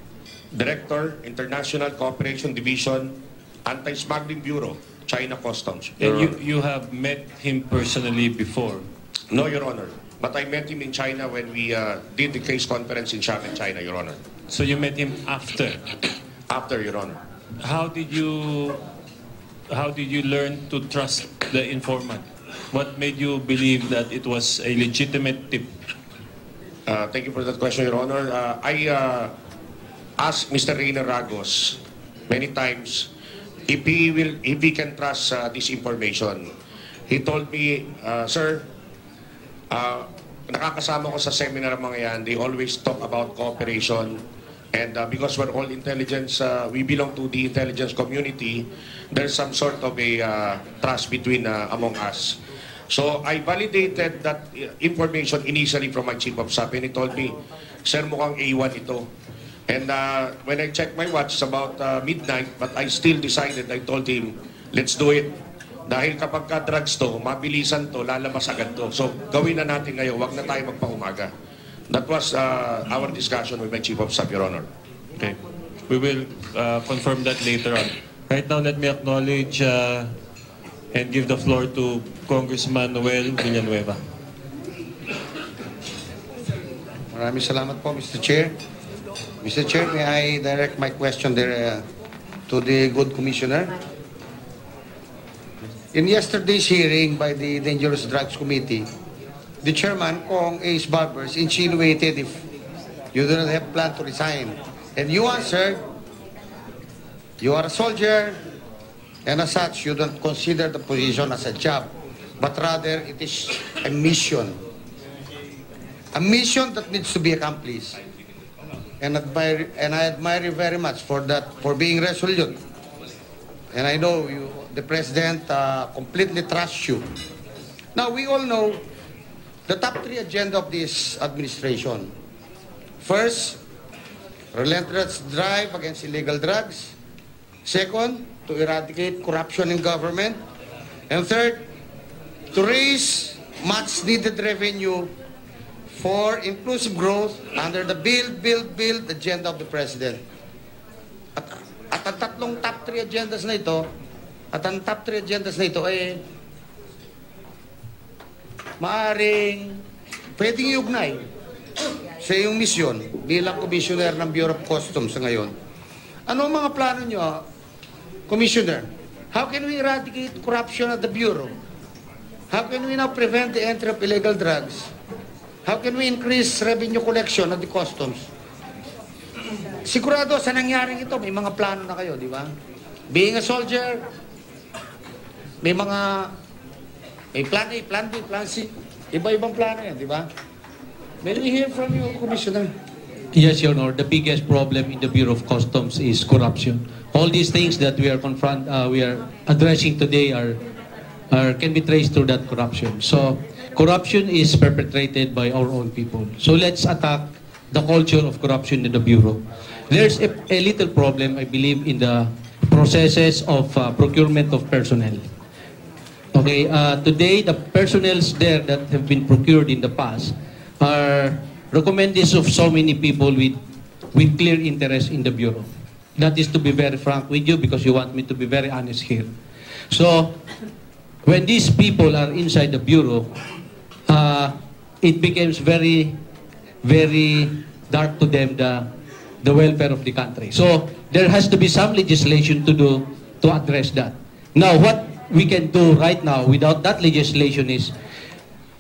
Director, International Cooperation Division, Anti-Smuggling Bureau, China Customs. And you have met him personally before? No, Your Honor. But I met him in China when we did the case conference in Shanghai, China, Your Honor. So you met him after? After, Your Honor. How did you learn to trust the informant? What made you believe that it was a legitimate tip? Thank you for that question, Your Honor. I asked Mr. Reina Ragos many times if he can trust this information. He told me, sir, nakakasama ko sa seminar mga yan, they always talk about cooperation. And because we're all intelligence, we belong to the intelligence community, there's some sort of a trust between among us. So I validated that information initially from my chief of staff, and he told me, sir, mukhang A1 ito. And when I checked my watch, it's about midnight, but I still decided, I told him, let's do it. Dahil kapag ka-drugs to, mabilisan to, lalabas agad to. So gawin na natin ngayon, wag na tayo magpaumaga. That was our discussion with my chief of staff, Your Honor. Okay. We will confirm that later on. Right now, let me acknowledge and give the floor to Congressman Noel Villanueva. Maraming salamat po, Mr. Chair. Mr. Chair, may I direct my question there to the good commissioner? In yesterday's hearing by the Dangerous Drugs Committee, the chairman, Kong Ace Barbers, insinuated if you do not have plan to resign. And you answered, you are a soldier, and as such, you don't consider the position as a job, but rather it is a mission. A mission that needs to be accomplished. And I admire you very much for that, for being resolute. And I know you, the President completely trusts you. Now, we all know the top 3 agenda of this administration. First, relentless drive against illegal drugs. Second, to eradicate corruption in government. And third, to raise much-needed revenue for inclusive growth under the build agenda of the President. At ang tatlong top 3 agendas na ito, ay maaring pwedeng iugnay sa iyong misyon bilang Commissioner ng Bureau of Customs sa ngayon. Ano ang mga plano nyo, Commissioner? How can we eradicate corruption at the Bureau? How can we now prevent the entry of illegal drugs? How can we increase revenue collection at the Customs? Sigurado sa nangyaring ito, may mga plano na kayo, di ba? Being a soldier, may plan A, plan B, plan C. Iba-ibang plano yan, di ba? May we hear from you, Commissioner? Yes, Your Honor. The biggest problem in the Bureau of Customs is corruption. All these things that we are addressing today can be traced through that corruption. So, corruption is perpetrated by our own people. So let's attack the culture of corruption in the Bureau. There's a little problem, I believe, in the processes of procurement of personnel. Okay, today the personnels there that have been procured in the past are recommendations of so many people with clear interest in the Bureau. That is to be very frank with you because you want me to be very honest here. So, when these people are inside the Bureau, it becomes very, very dark to them, the welfare of the country. So, there has to be some legislation to address that. Now, what we can do right now without that legislation is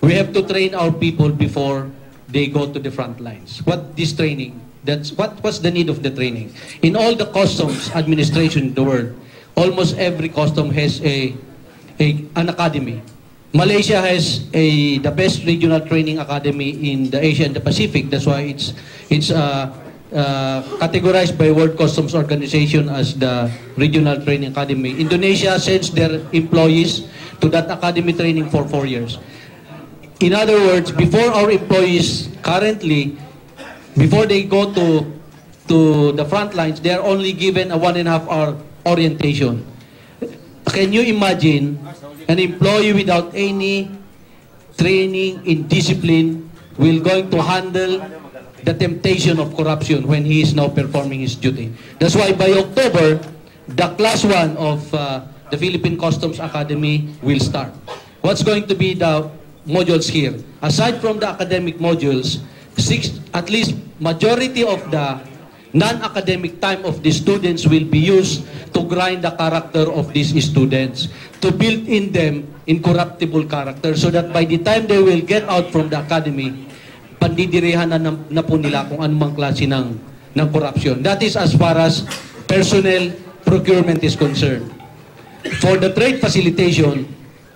we have to train our people before they go to the front lines. What this training? What's the need of the training? In all the customs administration in the world, almost every custom has an academy. Malaysia has the best regional training academy in the Asia and the Pacific. That's why it's categorized by World Customs Organization as the Regional Training Academy. Indonesia sends their employees to that academy training for 4 years. In other words, before our employees currently, before they go to the front lines, they are only given a 1.5 hour orientation. Can you imagine an employee without any training in discipline will going to handle the temptation of corruption when he is now performing his duty? That's why by October, the class 1 of the Philippine Customs Academy will start. What's going to be the modules here? Aside from the academic modules, at least majority of the non-academic time of the students will be used to grind the character of these students, to build in them incorruptible character, so that by the time they will get out from the academy, pandidirihan na po nila kung anumang klase ng corruption. That is as far as personnel procurement is concerned. For the trade facilitation,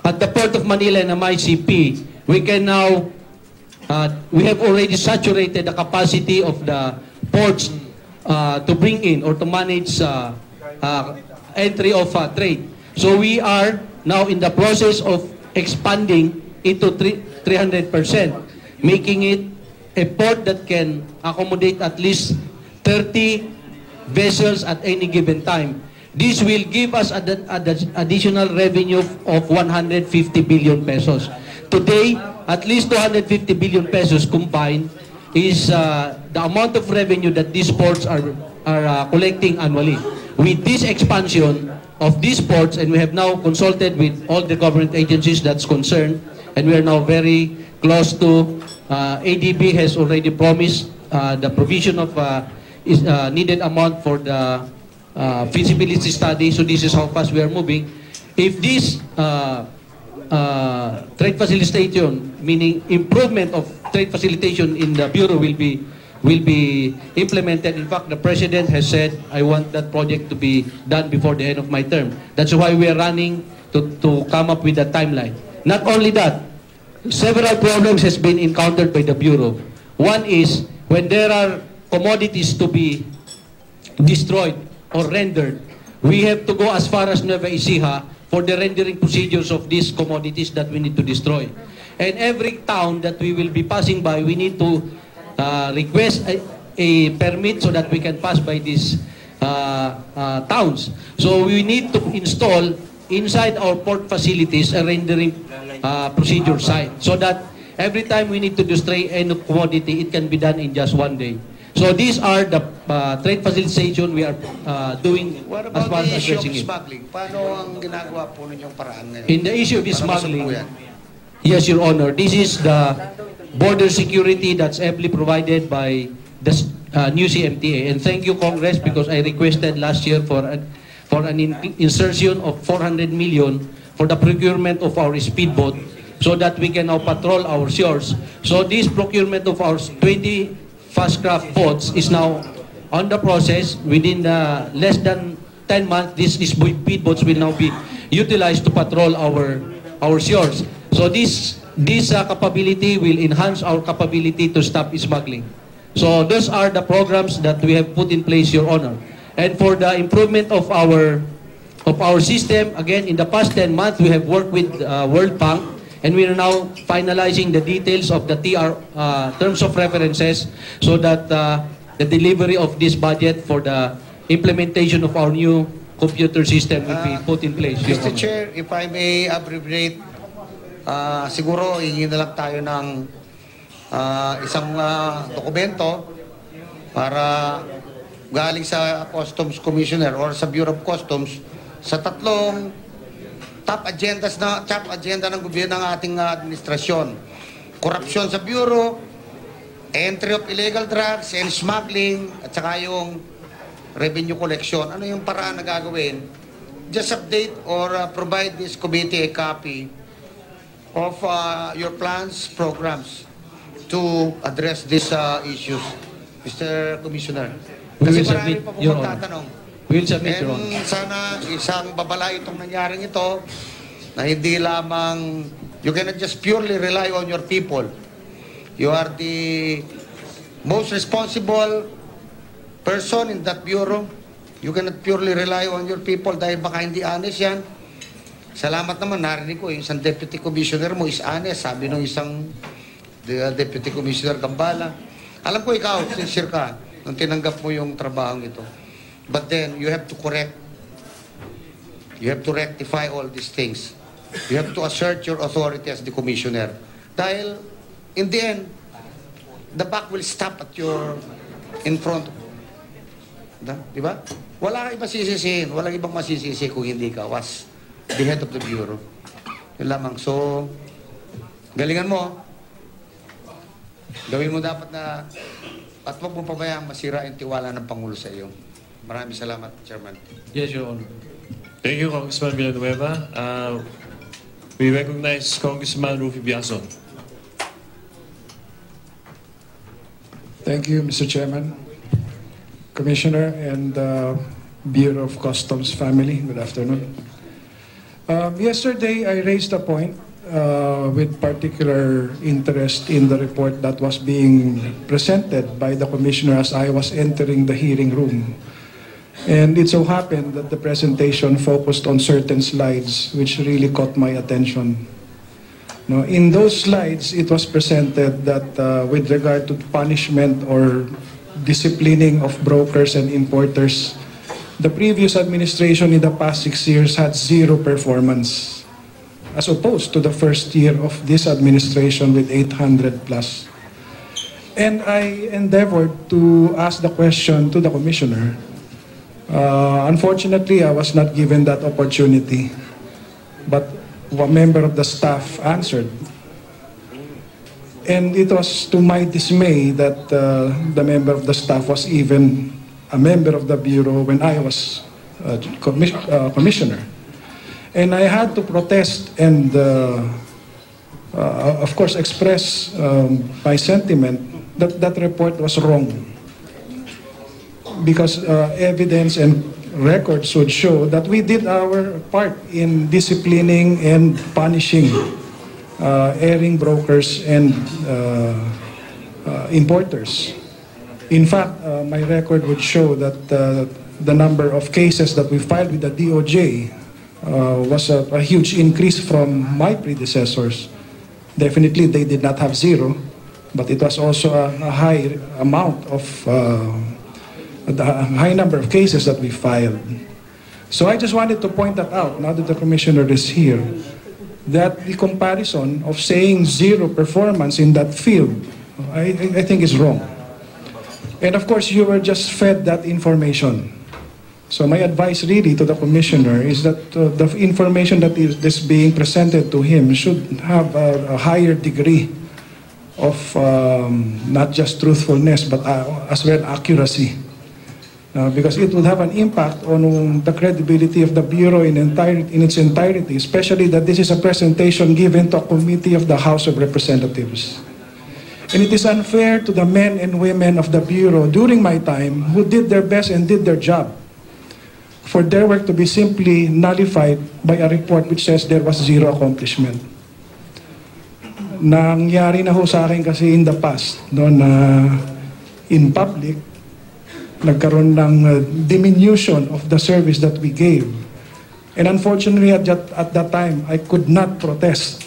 at the Port of Manila and MICP, we can now, we have already saturated the capacity of the ports to bring in or to manage entry of trade. So we are now in the process of expanding into 300%, making it a port that can accommodate at least 30 vessels at any given time. This will give us an additional revenue of 150 billion pesos. Today, at least 250 billion pesos combined is the amount of revenue that these ports are collecting annually. With this expansion of these ports, and we have now consulted with all the government agencies that's concerned, and we are now very close to, ADB has already promised the provision of needed amount for the feasibility study, so this is how fast we are moving. If this trade facilitation, meaning improvement of trade facilitation in the Bureau will be implemented. In fact, the President has said, I want that project to be done before the end of my term. That's why we are running to come up with a timeline. Not only that, several problems has been encountered by the Bureau. One is, when there are commodities to be destroyed or rendered, we have to go as far as Nueva Ecija for the rendering procedures of these commodities that we need to destroy. And every town that we will be passing by, we need to request a permit so that we can pass by these towns. So we need to install inside our port facilities a rendering procedure site so that every time we need to destroy any commodity, it can be done in just one day. So these are the trade facilitation we are doing as far as addressing it. Smuggling? Paano ang ginagawa po ninyong paraan ngayon? In the issue of smuggling, yes, Your Honor, this is the border security that's amply provided by the new CMTA. And thank you, Congress, because I requested last year for an insertion of 400 million for the procurement of our speedboat so that we can now patrol our shores. So this procurement of our 20 fast craft boats is now on the process. Within less than 10 months, these speedboats will now be utilized to patrol our shores. So this capability will enhance our capability to stop smuggling. So those are the programs that we have put in place, Your Honor. And for the improvement of our system, again, in the past 10 months, we have worked with World Bank, and we are now finalizing the details of the TR terms of references so that the delivery of this budget for the implementation of our new computer system will be put in place. Mr. Chair, if I may abbreviate, siguro hingi na lang tayo ng isang dokumento para galing sa Customs Commissioner or sa Bureau of Customs sa tatlong top agenda ng gobyerno ng ating administrasyon. Korupsyon sa Bureau, entry of illegal drugs and smuggling, at saka yung revenue collection. Ano yung paraan na gagawin? Just update or provide this committee a copy of your plans, programs to address these issues, Mr. Commissioner. Kasi marami pa po magtatanong. We will submit, Your Honor. Sana isang babala itong nangyaring ito na hindi lamang, you cannot just purely rely on your people. You are the most responsible person in that bureau. You cannot purely rely on your people dahil baka hindi honest yan. Salamat naman, narinig ko, yung isang deputy commissioner mo is honest, sabi ng isang deputy commissioner Gambala. Alam ko ikaw, sincere ka, nung tinanggap mo yung trabahong ito. But then, you have to correct. You have to rectify all these things. You have to assert your authority as the commissioner. Dahil, in the end, the buck will stop at your, in front. Di ba? Wala kang ibang sisisihin. Walang ibang masisisi kung hindi ka was the head of the bureau. Yun lamang. So, galingan mo. Gawin mo dapat na, at huwag mo pabayang masira yung tiwala ng Pangulo sa iyo. Maraming salamat, Chairman. Yes, Your Honor. Thank you, Congressman Villanueva. We recognize Congressman Rufy Biazon. Thank you, Mr. Chairman, Commissioner, and Bureau of Customs family. Good afternoon. Yesterday, I raised a point with particular interest in the report that was being presented by the Commissioner as I was entering the hearing room. And it so happened that the presentation focused on certain slides which really caught my attention. Now, in those slides, it was presented that with regard to punishment or disciplining of brokers and importers, the previous administration in the past 6 years had zero performance, as opposed to the first year of this administration with 800 plus. And I endeavored to ask the question to the Commissioner. Unfortunately, I was not given that opportunity, but a member of the staff answered. And it was to my dismay that the member of the staff was even a member of the Bureau when I was Commissioner. And I had to protest and, of course, express my sentiment that that report was wrong. Because evidence and records would show that we did our part in disciplining and punishing erring brokers and importers. In fact, my record would show that the number of cases that we filed with the DOJ was a huge increase from my predecessors. Definitely, they did not have zero, but it was also a high amount of the high number of cases that we filed. So I just wanted to point that out, now that the Commissioner is here, that the comparison of saying zero performance in that field, I think is wrong. And of course, you were just fed that information. So my advice really to the Commissioner is that the information that is being presented to him should have a higher degree of not just truthfulness, but as well accuracy. Because it would have an impact on the credibility of the Bureau in its entirety, especially that this is a presentation given to a committee of the House of Representatives. And it is unfair to the men and women of the Bureau during my time who did their best and did their job for their work to be simply nullified by a report which says there was zero accomplishment. Nangyari na ho sa akin kasi in the past, no, na in public, nagkaroon ng diminution of the service that we gave. And unfortunately, at that time, I could not protest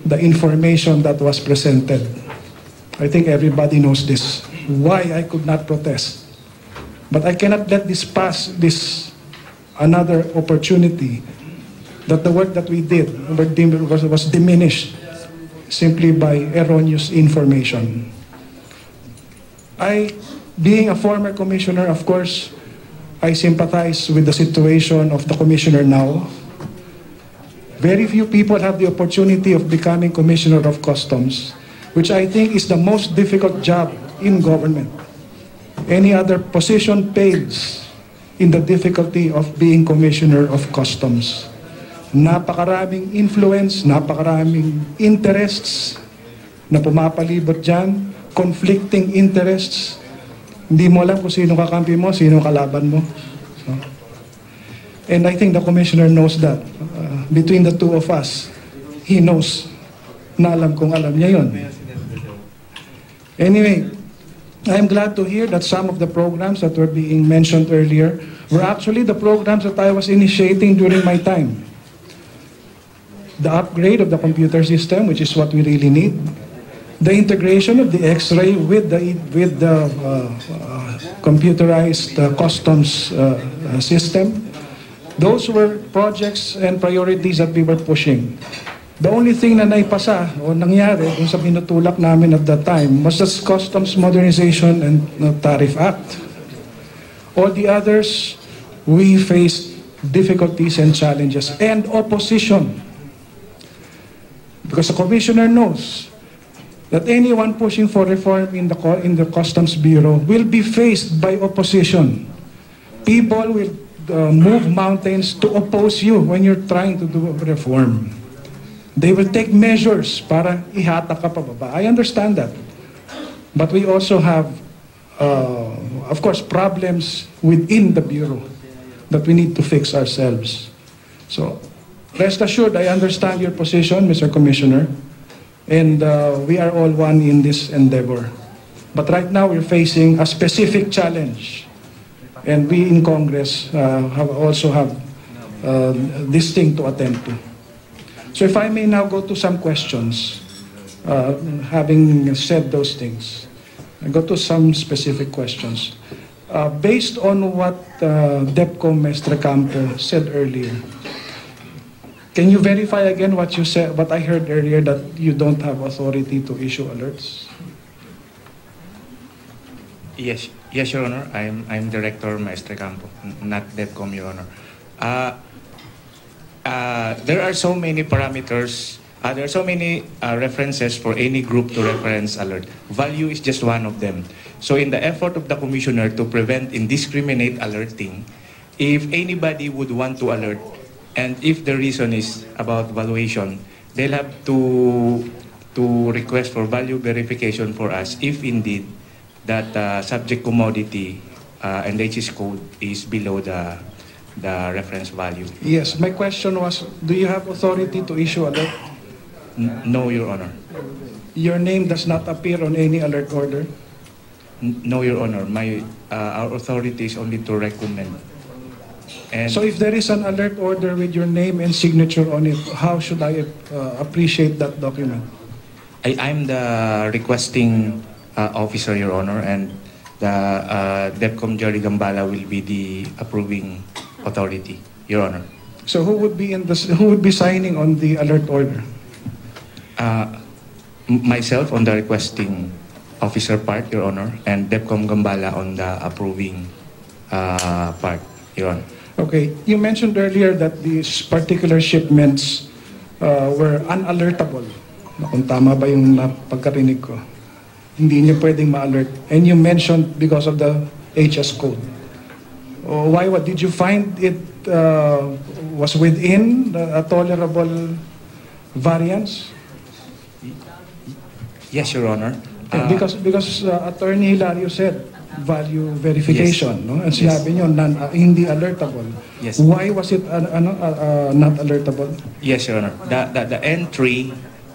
the information that was presented. I think everybody knows this, why I could not protest. But I cannot let this pass, this another opportunity, that the work that we did was diminished simply by erroneous information. Being a former commissioner, of course, I sympathize with the situation of the commissioner now. Very few people have the opportunity of becoming commissioner of customs, which I think is the most difficult job in government. Any other position pales in the difficulty of being commissioner of customs. Napakaraming influence, napakaraming interests na pumapalibot dyan, conflicting interests. Hindi mo alam kung sino kakampi mo, sino kalaban mo. So, and I think the Commissioner knows that. Between the two of us, he knows na alam kung alam niya yun. Anyway, I'm glad to hear that some of the programs that were being mentioned earlier were actually the programs that I was initiating during my time. The upgrade of the computer system, which is what we really need. The integration of the X-ray with the computerized customs system. Those were projects and priorities that we were pushing. The only thing na naipasa o nangyari kung sa pinutulak namin at that time was the Customs Modernization and Tariff Act. All the others, we faced difficulties and challenges and opposition. Because the Commissioner knows that anyone pushing for reform in the Customs Bureau will be faced by opposition. People will move mountains to oppose you when you're trying to do reform. They will take measures para ihatak ka pababa. I understand that. But we also have, of course, problems within the Bureau that we need to fix ourselves. So, rest assured, I understand your position, Mr. Commissioner, and we are all one in this endeavor. But right now, we're facing a specific challenge, and we in Congress also have this thing to attend to. So if I may now go to some questions, having said those things, I go to some specific questions. Based on what DEPCO Mestre Campo said earlier, can you verify again what you said, what I heard earlier, that you don't have authority to issue alerts? Yes, Your Honor. I'm Director Mestre Campo, not DEPCOM, Your Honor. There are so many parameters. There are so many references for any group to reference alert. Value is just one of them. So in the effort of the Commissioner to prevent indiscriminate alerting, if anybody would want to alert, and if the reason is about valuation, they'll have to request for value verification for us if indeed that subject commodity and HS code is below the reference value. Yes, my question was, do you have authority to issue alert? No, Your Honor. Your name does not appear on any alert order? No, Your Honor. Our authority is only to recommend. And so if there is an alert order with your name and signature on it, how should I appreciate that document? I'm the requesting officer, Your Honor, and the DEPCOM Jerry Gambala will be the approving authority, Your Honor. So who would be signing on the alert order? Myself on the requesting officer part, Your Honor, and DEPCOM Gambala on the approving part, Your Honor. Okay, you mentioned earlier that these particular shipments were unalertable. Kung tama ba yung pagkarinig ko? Hindi niyo pwedeng ma-alert. And you mentioned because of the HS code. Why? What did you find it was within a tolerable variance? Yes, Your Honor. Because Attorney Hilario said value verification, yes. no? And sinabi niyo hindi alertable. Yes. Why was it not alertable? Yes, Your Honor. The entry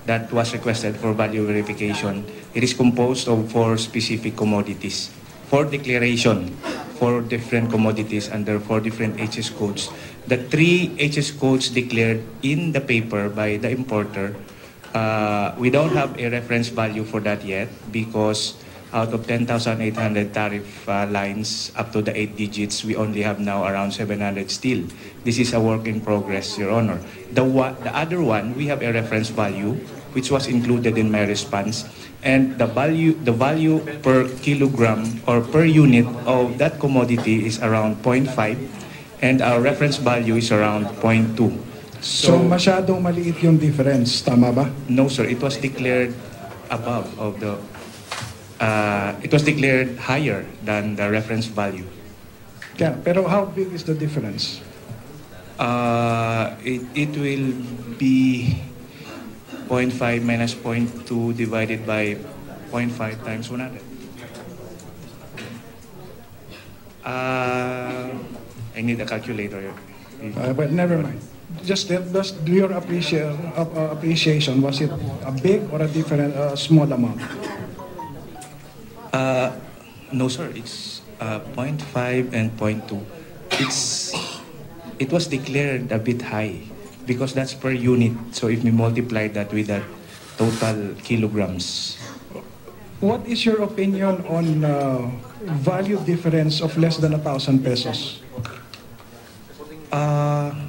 that was requested for value verification, it is composed of 4 specific commodities. 4 declaration, 4 different commodities under 4 different HS codes. The 3 HS codes declared in the paper by the importer, we don't have a reference value for that yet because out of 10,800 tariff lines up to the 8 digits, we only have now around 700 still. This is a work in progress, Your Honor. The other one, we have a reference value which was included in my response, and the value per kilogram or per unit of that commodity is around 0.5, and our reference value is around 0.2. So masyadong maliit yung difference, tama ba? No, sir. It was declared above of the. It was declared higher than the reference value. Yeah, pero how big is the difference? It will be 0.5 minus 0.2 divided by 0.5 times 100. I need a calculator. But never mind. Just do your appreciation. Was it a big or a different, small amount? No, sir. It's 0.5 and 0.2. It was declared a bit high because that's per unit. So if we multiply that with the total kilograms. What is your opinion on value difference of less than 1,000 pesos?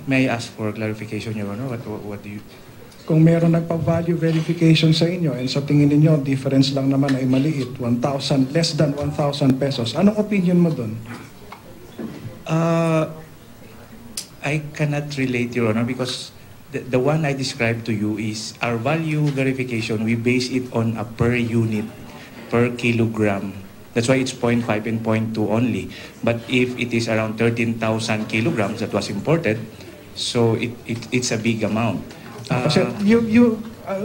May I ask for clarification, Your Honor? What do you... Kung meron nagpa-value verification sa inyo and sa tingin ninyo, difference lang naman ay maliit, 1,000, less than 1,000 pesos, anong opinion mo dun? I cannot relate, Your Honor, because the one I described to you is our value verification. We base it on a per unit, per kilogram. That's why it's 0.5 and 0.2 only. But if it is around 13,000 kilograms that was imported, so it's a big amount. Kasi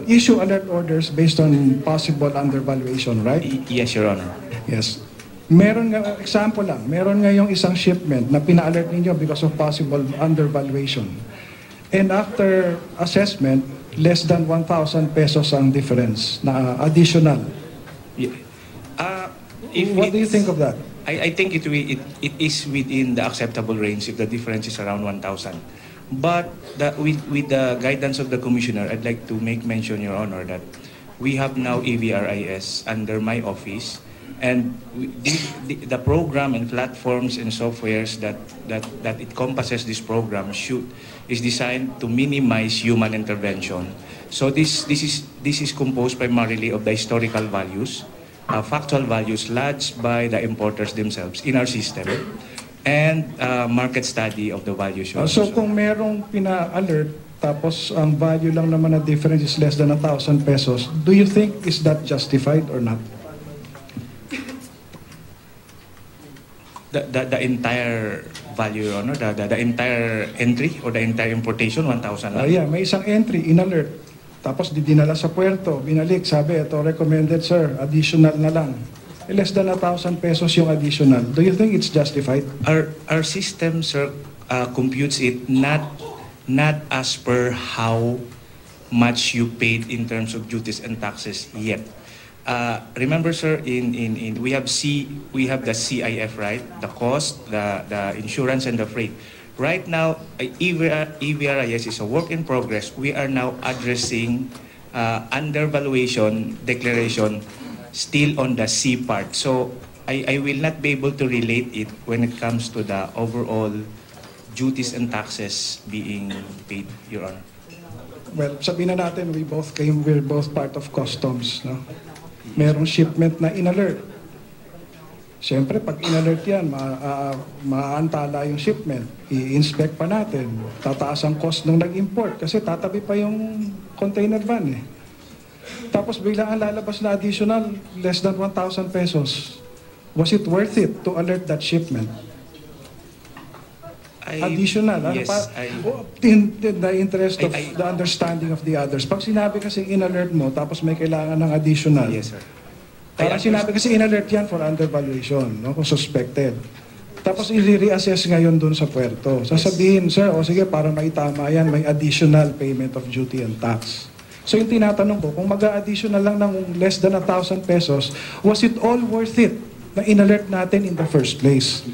issue alert orders based on possible undervaluation, right? Yes, Your Honor. Yes. Meron nga, example lang, meron nga yung isang shipment na pina-alert ninyo because of possible undervaluation. And after assessment, less than 1,000 pesos ang difference na additional. What do you think of that? I think it is within the acceptable range if the difference is around 1,000. But with the guidance of the Commissioner, I'd like to make mention, Your Honor, that we have now EVRIS under my office, and the program and platforms and softwares that encompasses this program is designed to minimize human intervention. So this is composed primarily of the historical values, factual values lodged by the importers themselves in our system, and market study of the values. So kung merong pina-alert, tapos ang value lang naman na difference is less than 1,000 pesos, do you think is that justified or not? The entire value, Your Honor, the entire entry or the entire importation, 1,000 lang? Yeah, may isang entry, in-alert. Tapos dinala sa puerto, binalik, sabi, ito recommended, sir, additional na lang. Less than 1,000 pesos yung additional. Do you think it's justified? Our system, sir, computes it not as per how much you paid in terms of duties and taxes yet. Remember, sir, we have the CIF, right? The cost, the insurance, and the freight. Right now, EVRIS is a work in progress. We are now addressing undervaluation declaration still on the C part. So I will not be able to relate it when it comes to the overall duties and taxes being paid, Your Honor. Well, sabihin na natin, we're both part of customs, no? Merong shipment na in-alert. Siyempre, pag in-alert yan, maantala yung shipment. I-inspect pa natin. Tataas ang cost ng nag-import kasi tatabi pa yung container van eh. Tapos biglang ang lalabas na additional, less than 1,000 pesos. Was it worth it to alert that shipment? Additional. Yes, in the interest of the understanding of the others. Pag sinabi kasi in-alert mo, tapos may kailangan ng additional. Yes, sir. Parang sinabi kasi in-alert yan for undervaluation, no? Kung suspected. Tapos i-reassess ngayon dun sa puerto. Sasabihin, sir, o sige, para maitama yan, may additional payment of duty and tax. So yung tinatanong ko, kung mag-a-additional lang ng less than 1,000 pesos, was it all worth it na in-alert natin in the first place?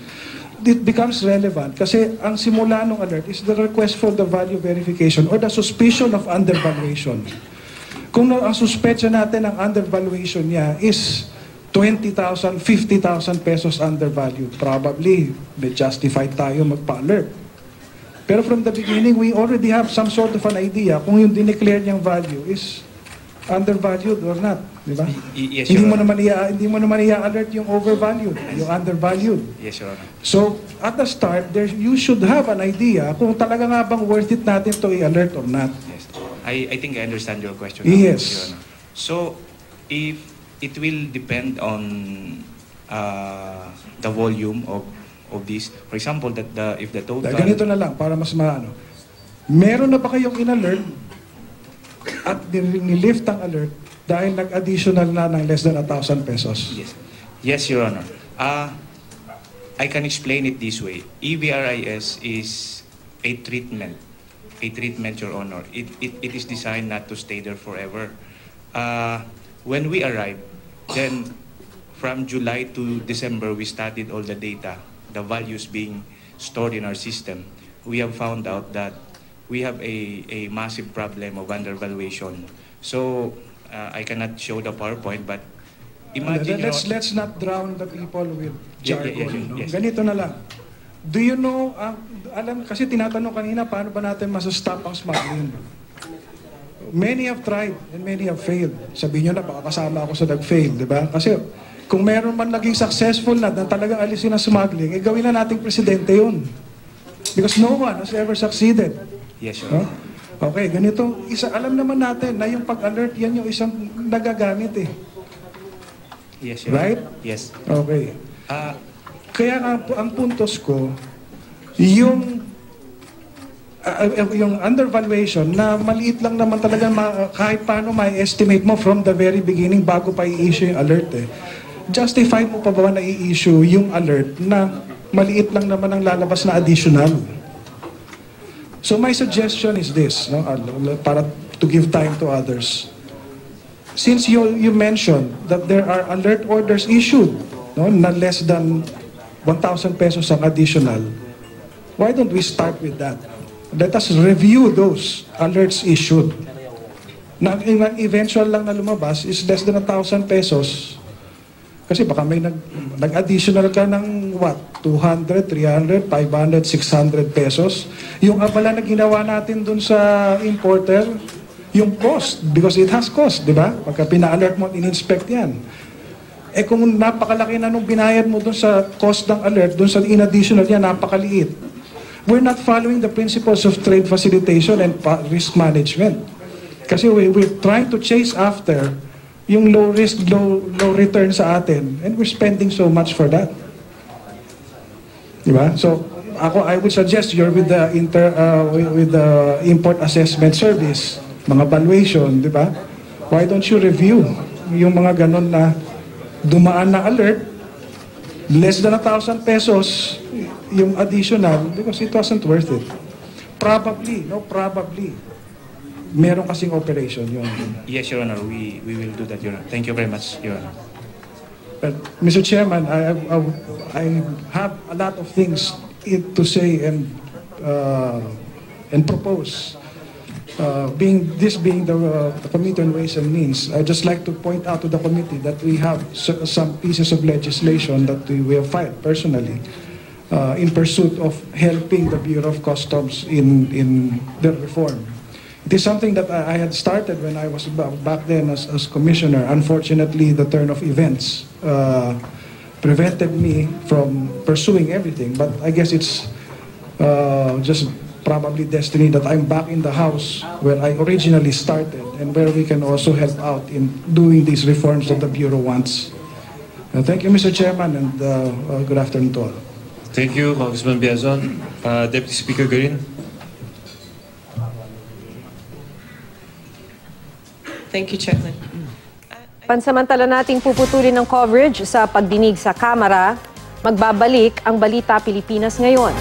It becomes relevant kasi ang simula ng alert is the request for the value verification or the suspicion of undervaluation. Kung ang suspetsya natin ang undervaluation niya is 20,000, 50,000 pesos undervalued, probably may justified tayo magpa-alert. Pero from the beginning, we already have some sort of an idea kung yung dineclare niyang value is undervalued or not, di ba? Yes, hindi Your mo naman i-alert yung overvalued, yung undervalued. Yes, Your Honor. So, at the start, you should have an idea kung talaga nga bang worth it natin to i-alert or not. Yes. I think I understand your question. Yes. Your Honor. So, if it will depend on the volume of this, for example, if the total... Ganito na lang, para mas maano. Meron na ba kayong in-alert at nilift ang alert dahil nag-additional na ng less than 1,000 pesos? Yes. Yes, Your Honor. I can explain it this way. EVRIS is a treatment, Your Honor. It is designed not to stay there forever. When we arrived, then from July to December, we studied all the data, the values being stored in our system. We have found out that we have a massive problem of undervaluation. So, I cannot show the PowerPoint, but imagine... Let's not drown the people with jargon. Yes. Ganito na lang. Do you know, kasi tinatanong kanina, paano ba natin masastop ang smuggling? Many have tried and many have failed. Sabihin nyo na, baka kasama ako sa nag-fail, di ba? Kasi kung meron man naging successful na talagang alisin ang smuggling, gawin na nating presidente yun. Because no one has ever succeeded. Yes, sir. No? Okay, ganito. Alam naman natin na yung pag-alert, yan yung isang nagagamit eh. Yes, sir. Right? Yes. Okay. Kaya ang puntos ko, yung yung undervaluation na maliit lang naman talaga kahit paano may estimate mo from the very beginning bago pa i-issue yung alert eh. Justify mo pa ba na i-issue yung alert na maliit lang naman ang lalabas na additional? So my suggestion is this, no, para to give time to others. Since you mentioned that there are alert orders issued, no, na less than 1,000 pesos ang additional, why don't we start with that? Let us review those alerts issued. Na eventual lang na lumabas is less than 1,000 pesos. Kasi baka may nag-additional ka ng what? 200, 300, 500, 600 pesos. Yung abala na ginawa natin dun sa importer, yung cost, because it has cost, di ba? Pagka pina-alert mo, in-inspect yan. Eh kung napakalaki na nung binayad mo dun sa cost ng alert, dun sa in-additional yan, napakaliit. We're not following the principles of trade facilitation and risk management. Kasi we're trying to chase after yung low risk, low return sa atin, and we're spending so much for that. Diba? So, I would suggest you're with the Import Assessment Service, mga valuation, diba? Why don't you review yung mga ganon na dumaan na alert, less than 1,000 pesos yung additional, because it wasn't worth it. Probably, meron kasing operation yun. Yes, Your Honor, we will do that, Your Honor. Thank you very much, Your Honor. But, Mr. Chairman, I have a lot of things to say and propose. Being the Committee on Ways and Means, I'd just like to point out to the committee that we have some pieces of legislation that we have filed personally in pursuit of helping the Bureau of Customs in their reform. It is something that I had started when I was back then as commissioner. Unfortunately, the turn of events prevented me from pursuing everything. But I guess it's just probably destiny that I'm back in the House where I originally started and where we can also help out in doing these reforms that the Bureau wants. Thank you, Mr. Chairman, and good afternoon to all. Thank you, Congressman Biazon. Deputy Speaker Garin. Thank you, Chairman. Pansamantala nating puputulin ng coverage sa pagdinig sa Kamara, magbabalik ang Balita Pilipinas ngayon.